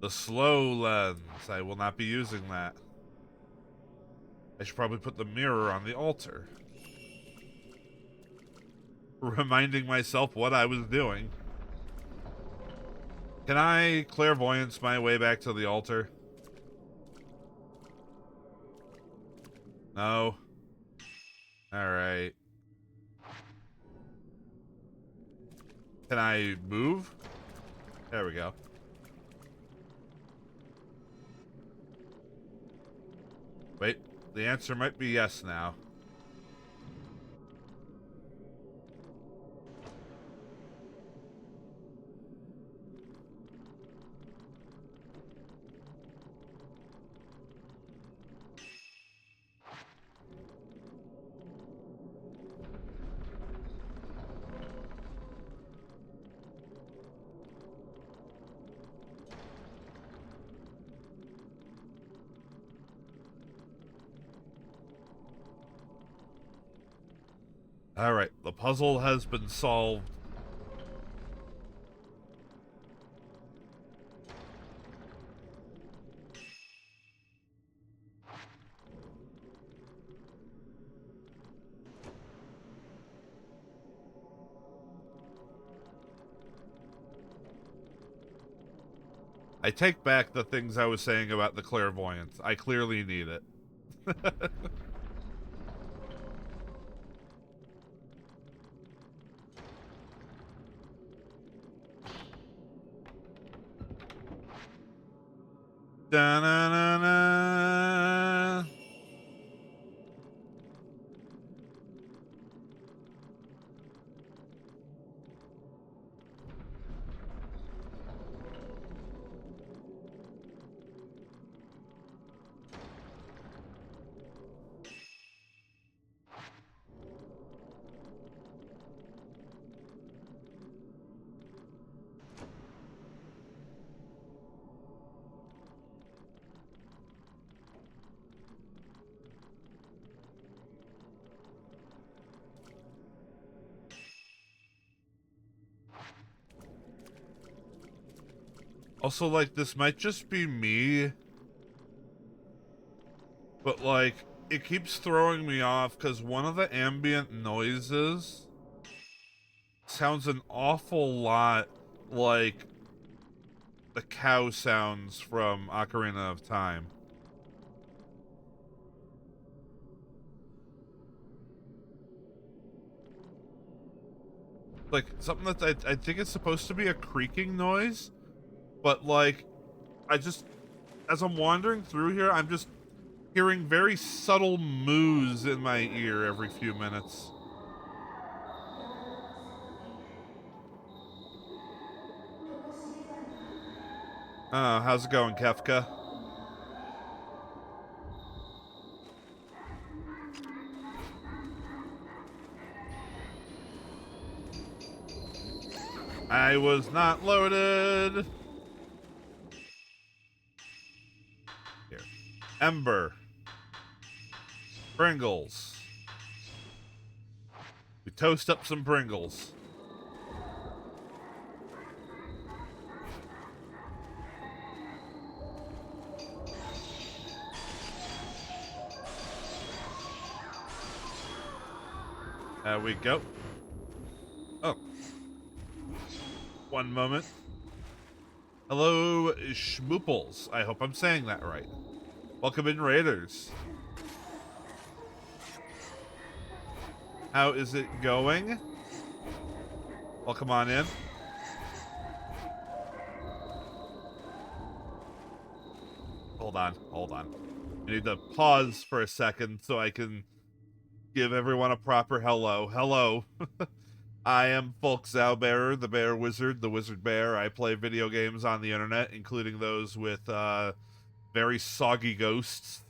The slow lens. I will not be using that. I should probably put the mirror on the altar. Reminding myself what I was doing. Can I clairvoyance my way back to the altar? No. Alright. Can I move? There we go. Wait, the answer might be yes now. Alright, the puzzle has been solved. I take back the things I was saying about the clairvoyance. I clearly need it. Da-na-na-na. Also, like, this might just be me, but, like, it keeps throwing me off because one of the ambient noises sounds an awful lot like the cow sounds from Ocarina of Time. Like, something that I think it's supposed to be a creaking noise, but, like, I just, as I'm wandering through here, I'm just hearing very subtle moos in my ear every few minutes. How's it going, Kefka? I was not loaded. Here. Ember. Pringles. We toast up some Pringles. There we go. Oh. One moment. Hello, Schmooples. I hope I'm saying that right. Welcome in, Raiders. How is it going? Welcome on in. Hold on, hold on. I need to pause for a second so I can give everyone a proper hello. Hello. I am Folke Zaubearer, the Bear Wizard, the Wizard Bear. I play video games on the internet, including those with very soggy ghosts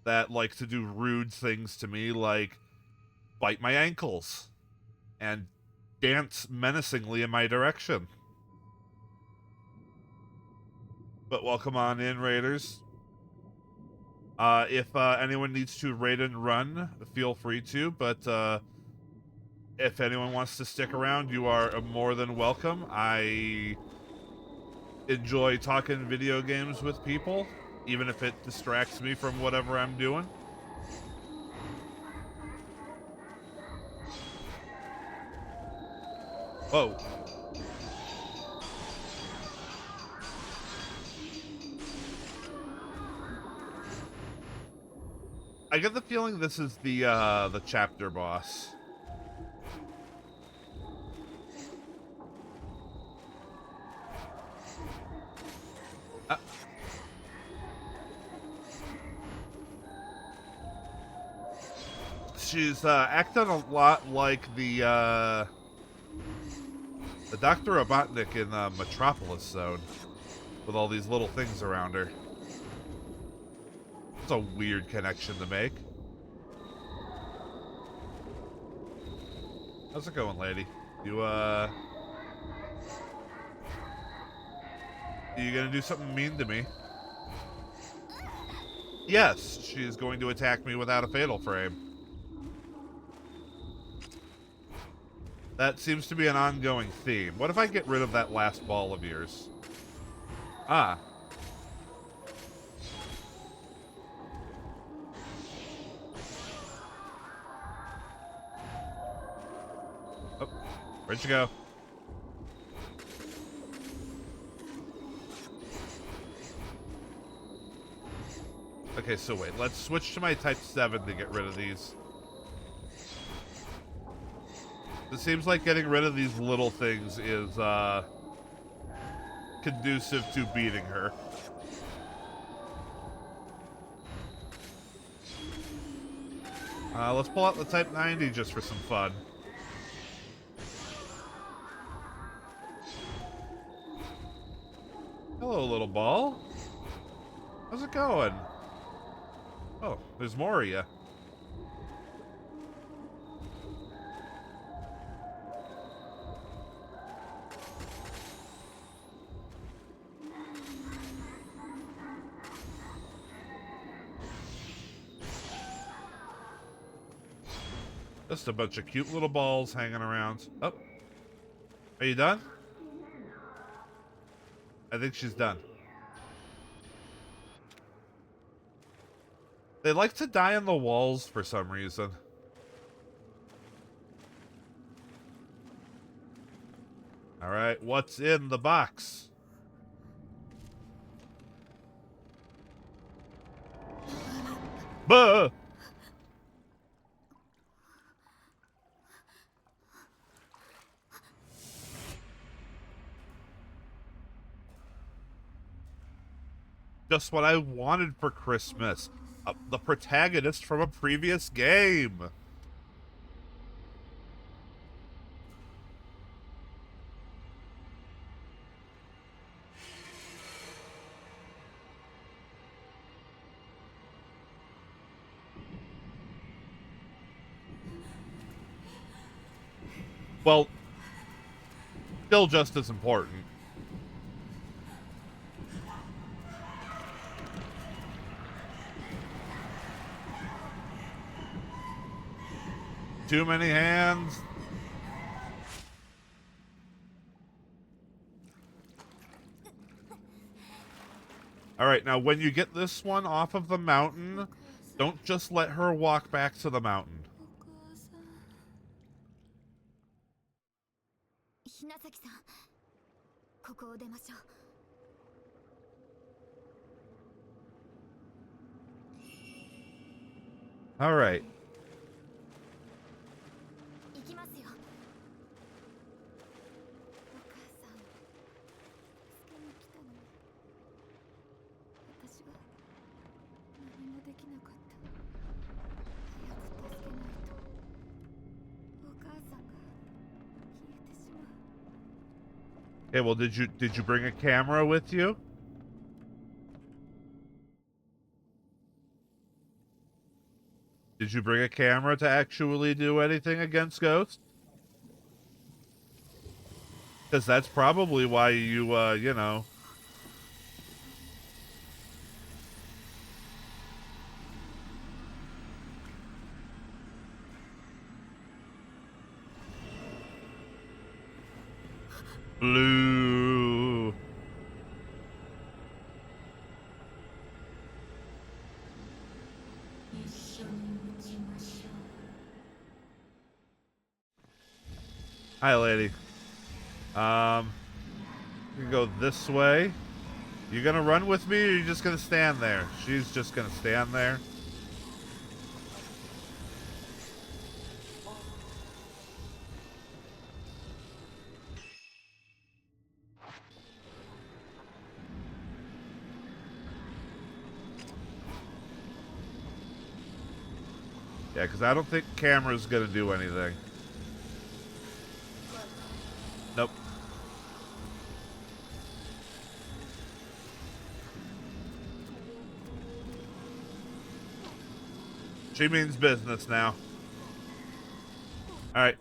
that like to do rude things to me, like bite my ankles and dance menacingly in my direction. But welcome on in, Raiders. If anyone needs to raid and run, feel free to, but if anyone wants to stick around, you are more than welcome. I enjoy talking video games with people, even if it distracts me from whatever I'm doing. Whoa. I get the feeling this is the chapter boss. She's acting a lot like the Dr. Robotnik in the Metropolis Zone, with all these little things around her. It's a weird connection to make. How's it going, lady? You gonna do something mean to me? Yes, she is going to attack me without a fatal frame. That seems to be an ongoing theme. What if I get rid of that last ball of yours? Ah. Oh, where'd you go? Okay, so wait. Let's switch to my Type 7 to get rid of these. It seems like getting rid of these little things is, conducive to beating her. Let's pull out the Type 90 just for some fun. Hello, little ball. How's it going? Oh, there's more of you. Just a bunch of cute little balls hanging around. Oh. Are you done? I think she's done. They like to die on the walls for some reason. Alright, what's in the box? Buh! Just what I wanted for Christmas. The protagonist from a previous game. Well, still just as important. Too many hands. Alright, now when you get this one off of the mountain, don't just let her walk back to the mountain. Alright. Okay, well, did you bring a camera with you? Did you bring a camera to actually do anything against ghosts? Because that's probably why you, you know. Blue. Hi, lady. You can go this way. You gonna run with me, or you just gonna stand there? She's just gonna stand there. Yeah, because I don't think camera's gonna do anything. Nope. She means business now. Alright.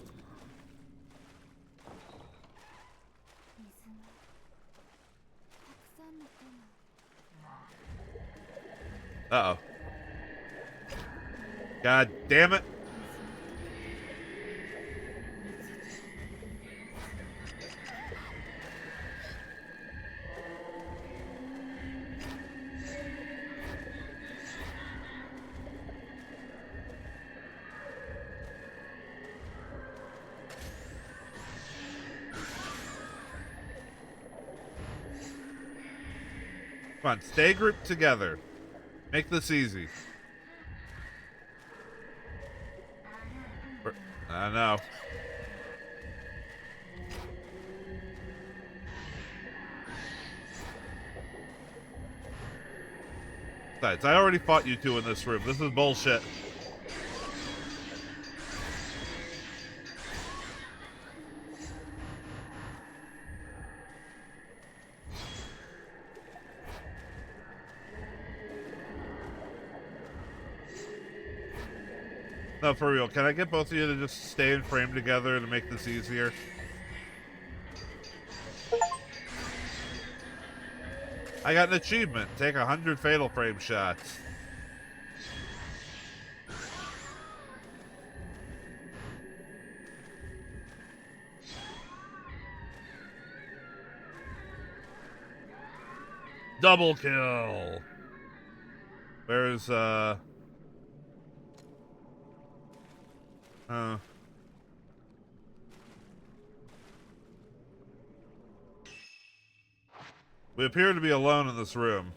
Uh-oh. God damn it. Come on, stay grouped together. Make this easy. I know. Besides, I already fought you two in this room. This is bullshit. No, for real. Can I get both of you to just stay in frame together to make this easier? I got an achievement. Take 100 fatal frame shots. Double kill. Where's, we appear to be alone in this room.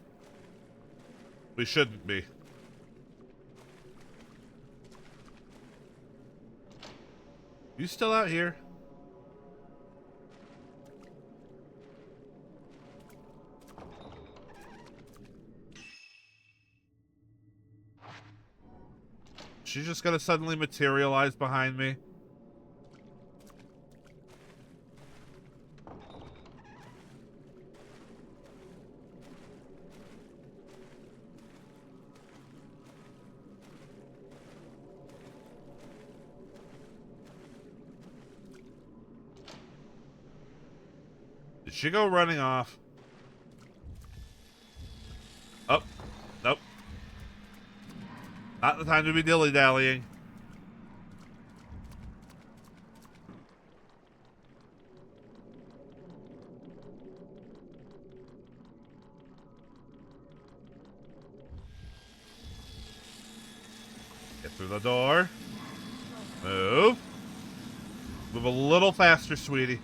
We shouldn't be. You still out here? She's just gonna suddenly materialize behind me. Did she go running off? Oh, nope. Not the time to be dilly-dallying. Get through the door. Move. Move a little faster, sweetie.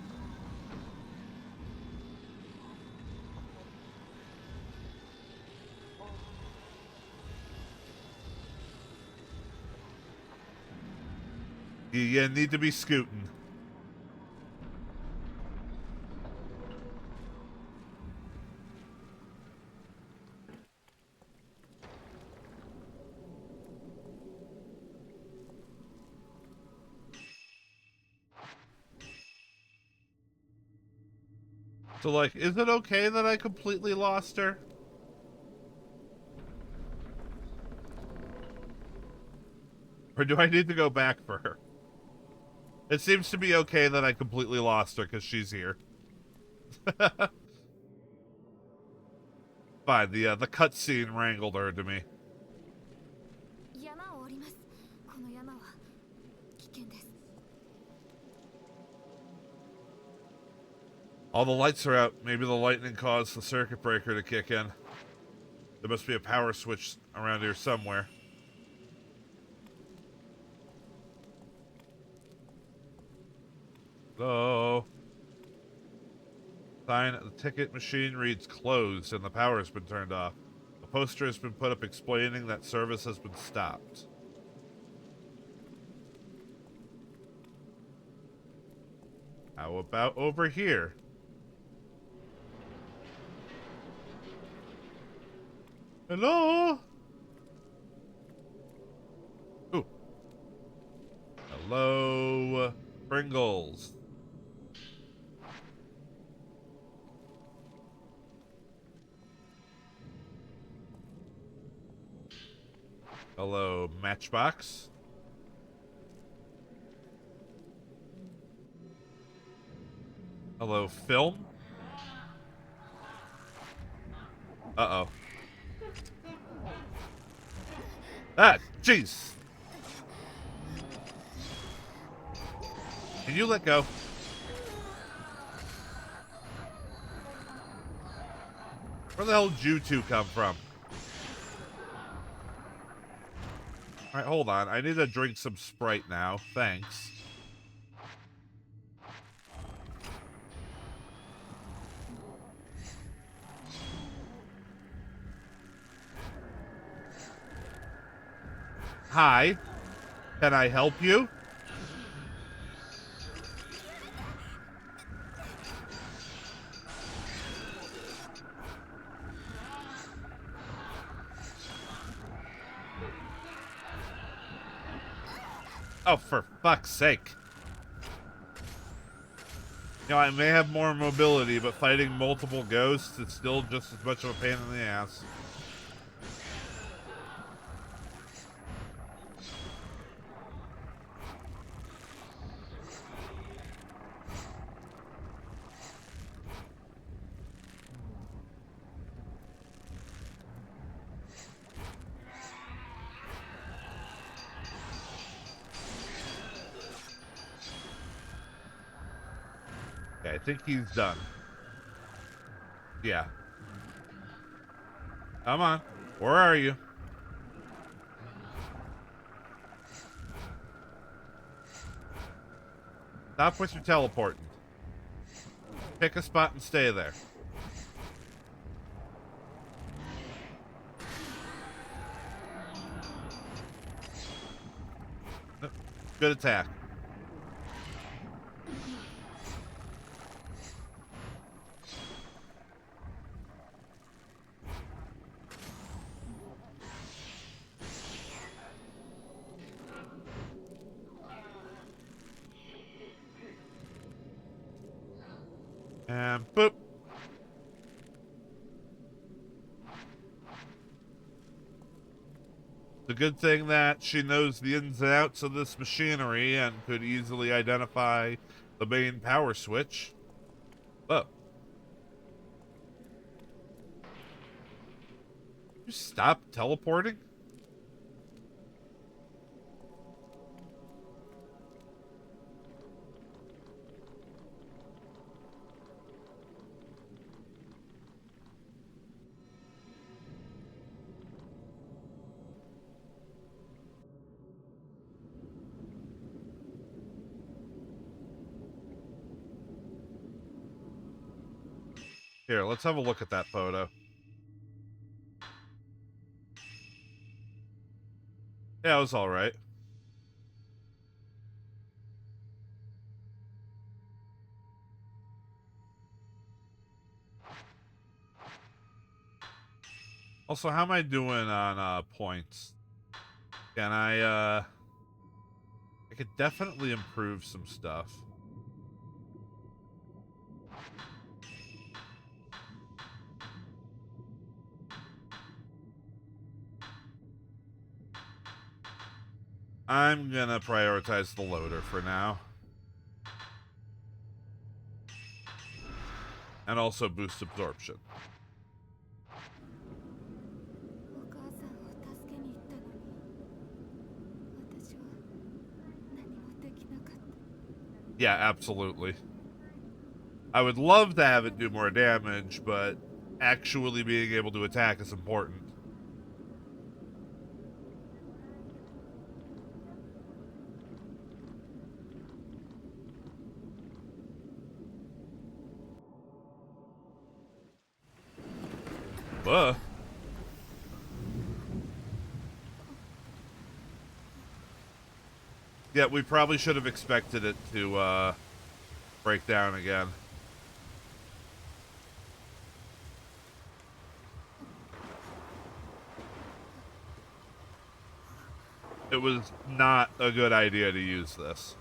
You need to be scooting. So, like, is it okay that I completely lost her? Or do I need to go back for her? It seems to be okay that I completely lost her because she's here. Fine, the cutscene wrangled her to me. All the lights are out. Maybe the lightning caused the circuit breaker to kick in. There must be a power switch around here somewhere. Hello? Sign at the ticket machine reads closed and the power has been turned off. A poster has been put up explaining that service has been stopped. How about over here? Hello? Ooh. Hello, Pringles. Hello, Matchbox. Hello, Film. Uh-oh. Ah, jeez. Can you let go? Where the hell did you two come from? Alright, hold on. I need to drink some Sprite now. Thanks. Hi. Can I help you? Oh, for fuck's sake. You know, I may have more mobility, but fighting multiple ghosts is still just as much of a pain in the ass. Okay, I think he's done. Yeah. Come on. Where are you? Stop with your teleporting. Pick a spot and stay there. Good attack. And boop. The good thing that she knows the ins and outs of this machinery and could easily identify the main power switch. Oh. You stop teleporting? Here, let's have a look at that photo. Yeah, it was alright. Also, how am I doing on points? Can I could definitely improve some stuff. I'm gonna prioritize the loader for now. And also boost absorption. Yeah, absolutely. I would love to have it do more damage, but actually being able to attack is important. Whoa. Yeah, we probably should have expected it to break down again. It was not a good idea to use this.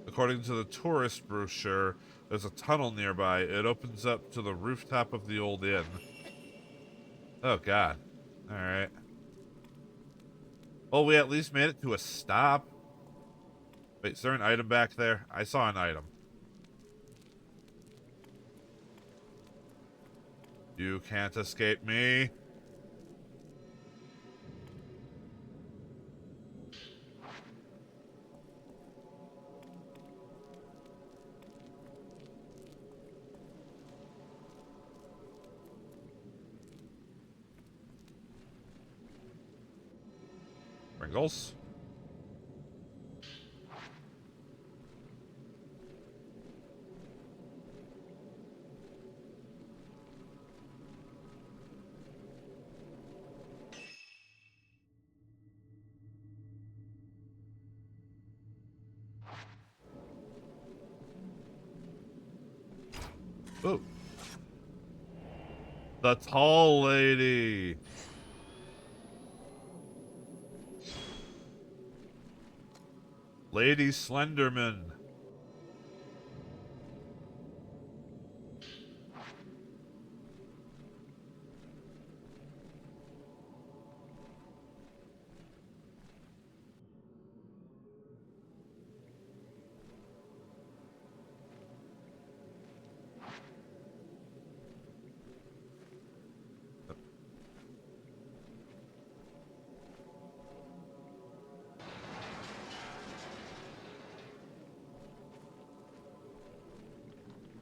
According to the tourist brochure, there's a tunnel nearby. It opens up to the rooftop of the old inn. Oh, God. Alright. Well, we at least made it to a stop. Wait, is there an item back there? I saw an item. You can't escape me. Pringles. Ooh. The tall lady. Lady Slenderman.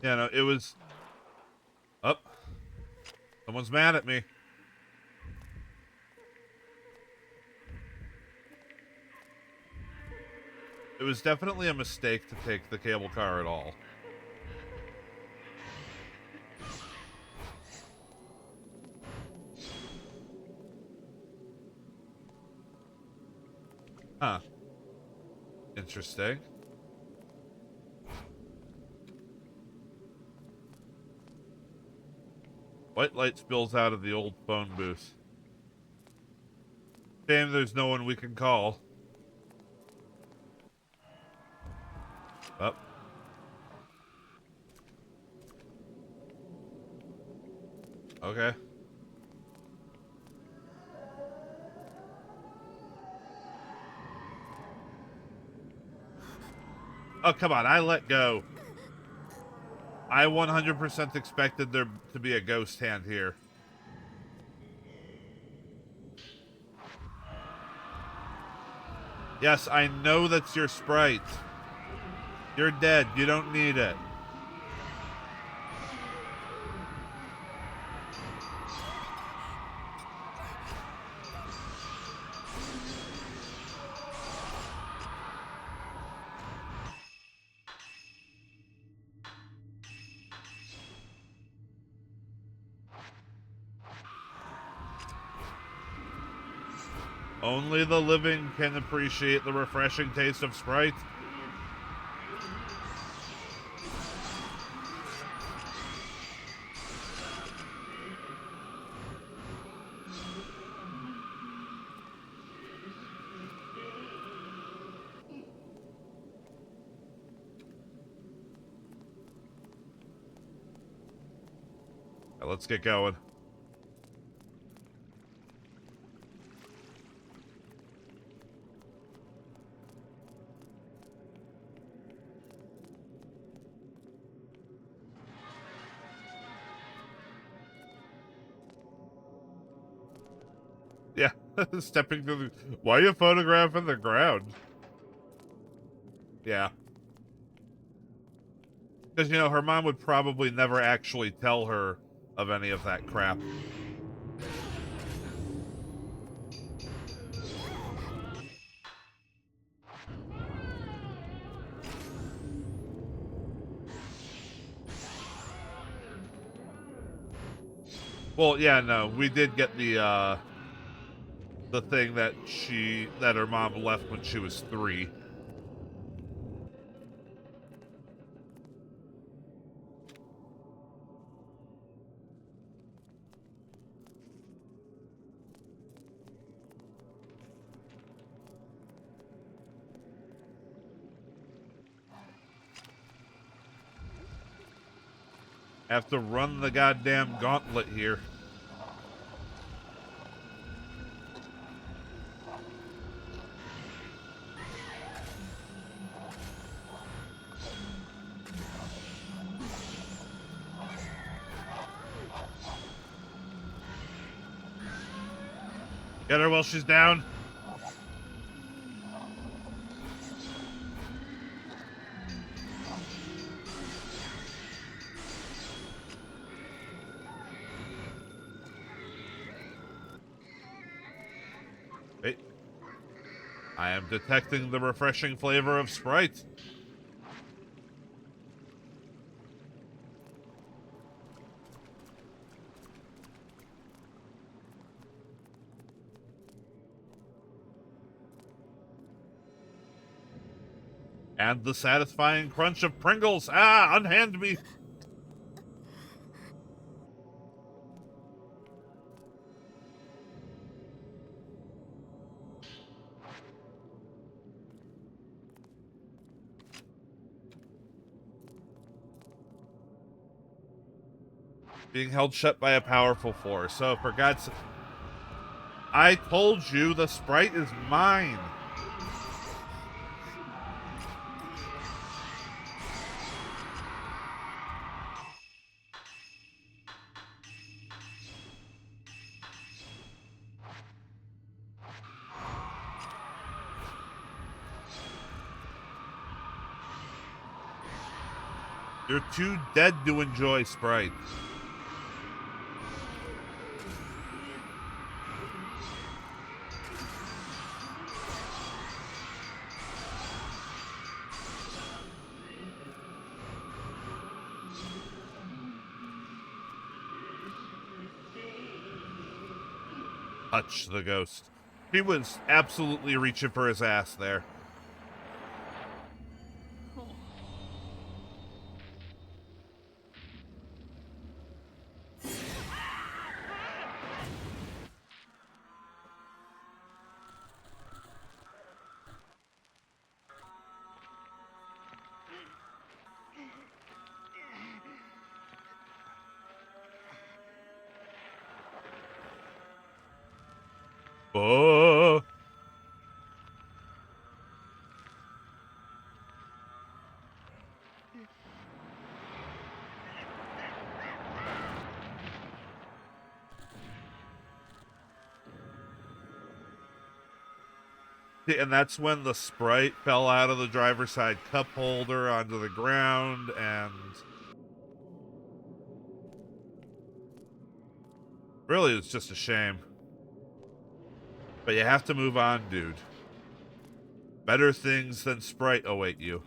Yeah, no, it was... Oh. Someone's mad at me. It was definitely a mistake to take the cable car at all. Huh. Interesting. White light spills out of the old phone booth. Shame there's no one we can call. Up. Okay. Oh, come on. I let go. I 100% expected there to be a ghost hand here. Yes, I know that's your sprite. You're dead. You don't need it. Only the living can appreciate the refreshing taste of Sprite. Right, let's get going. Yeah, stepping through the... Why are you photographing the ground? Yeah. Because, you know, her mom would probably never actually tell her of any of that crap. Well, yeah, no, we did get the thing that her mom left when she was 3. Have to run the goddamn gauntlet here. Get her while she's down. Wait. I am detecting the refreshing flavor of Sprite. And the satisfying crunch of Pringles. Ah, unhand me. Being held shut by a powerful force. So, for God's sake, I told you the Sprite is mine. You're too dead to enjoy Sprite. Touch the ghost. He was absolutely reaching for his ass there. Oh. And that's when the Sprite fell out of the driver's side cup holder onto the ground, and really it's just a shame. But you have to move on, dude. Better things than Sprite await you.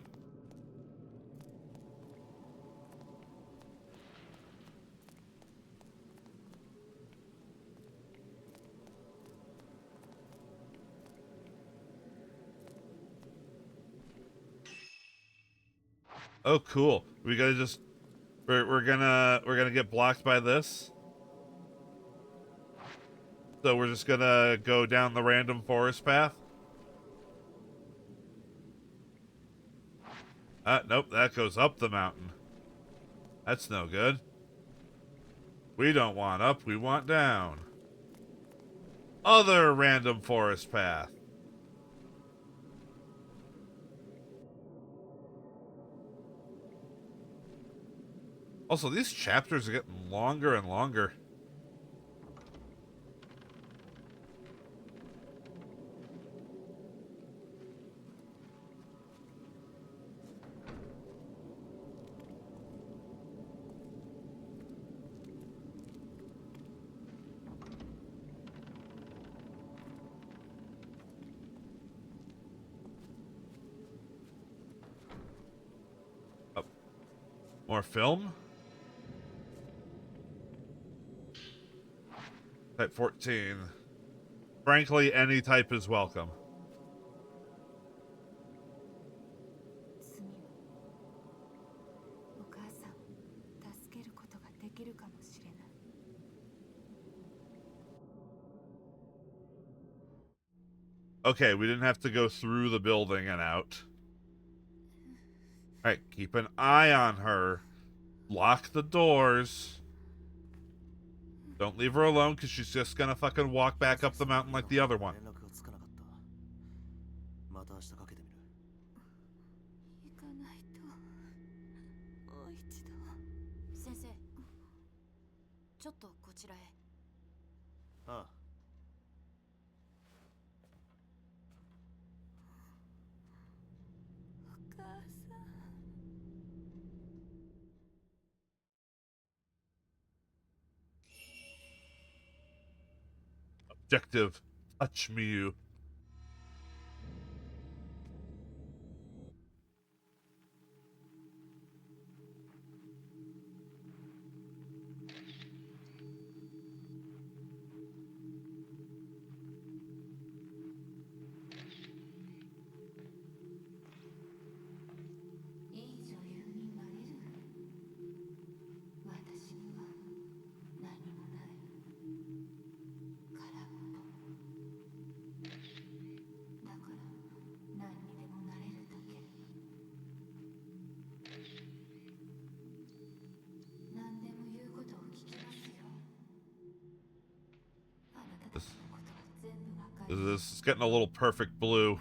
Oh, cool. We gotta just we're gonna get blocked by this. So we're just gonna go down the random forest path. Nope, that goes up the mountain. That's no good. We don't want up, we want down. Other random forest path. Also, these chapters are getting longer and longer. More film? Type 14. Frankly, any type is welcome. Okay, we didn't have to go through the building and out. Alright, keep an eye on her. Lock the doors. Don't leave her alone, because she's just gonna fucking walk back up the mountain like the other one. Objective. Touch me, you. This is getting a little perfect blue.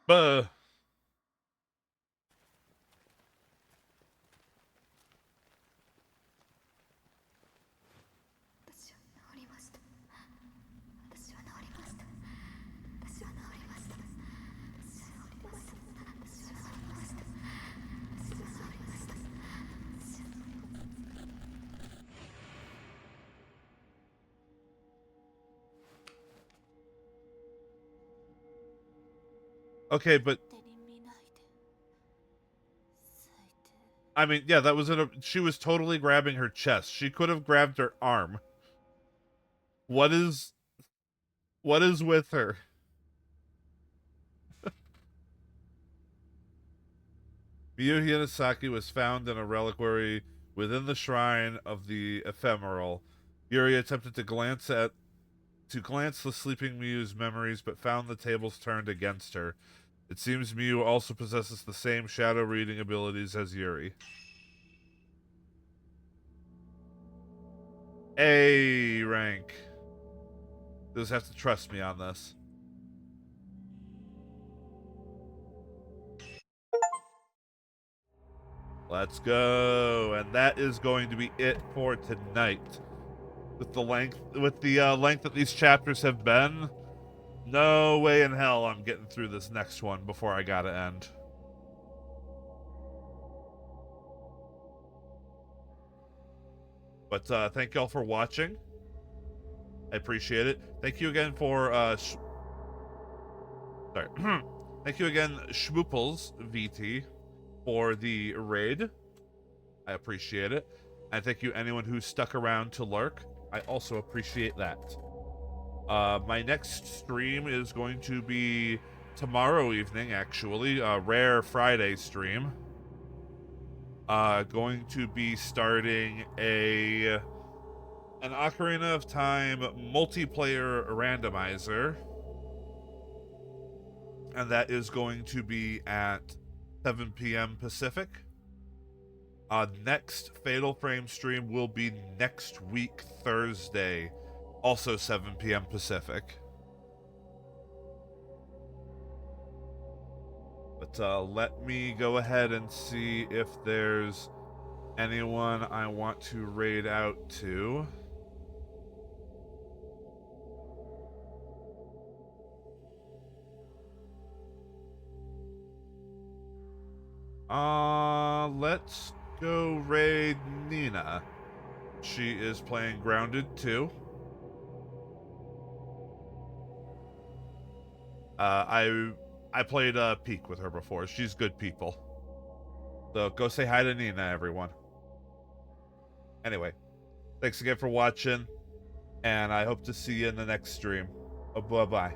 Buh. Okay, but I mean, yeah, that was she was totally grabbing her chest. She could have grabbed her arm. What is with her? Miyuhi Inasaki was found in a reliquary within the shrine of the ephemeral. Yuri attempted to glance the sleeping Miyu's memories, but found the tables turned against her. It seems Miyu also possesses the same shadow reading abilities as Yuri. A rank. You just have to trust me on this. Let's go. And that is going to be it for tonight. With the length that these chapters have been, no way in hell I'm getting through this next one before I gotta end. But thank y'all for watching. I appreciate it. Thank you again for sorry. Thank you again, Schmooples VT, for the raid. I appreciate it. And thank you anyone who stuck around to lurk. I also appreciate that. My next stream is going to be tomorrow evening, actually. A rare Friday stream. Going to be starting an Ocarina of Time multiplayer randomizer, and that is going to be at 7 p.m. Pacific. Next Fatal Frame stream will be next week, Thursday, also 7 p.m. Pacific. But let me go ahead and see if there's anyone I want to raid out to. Let's go raid Nina. She is playing Grounded 2. I played Peak with her before. She's good people. So go say hi to Nina, everyone. Anyway, thanks again for watching, and I hope to see you in the next stream. Bye-bye.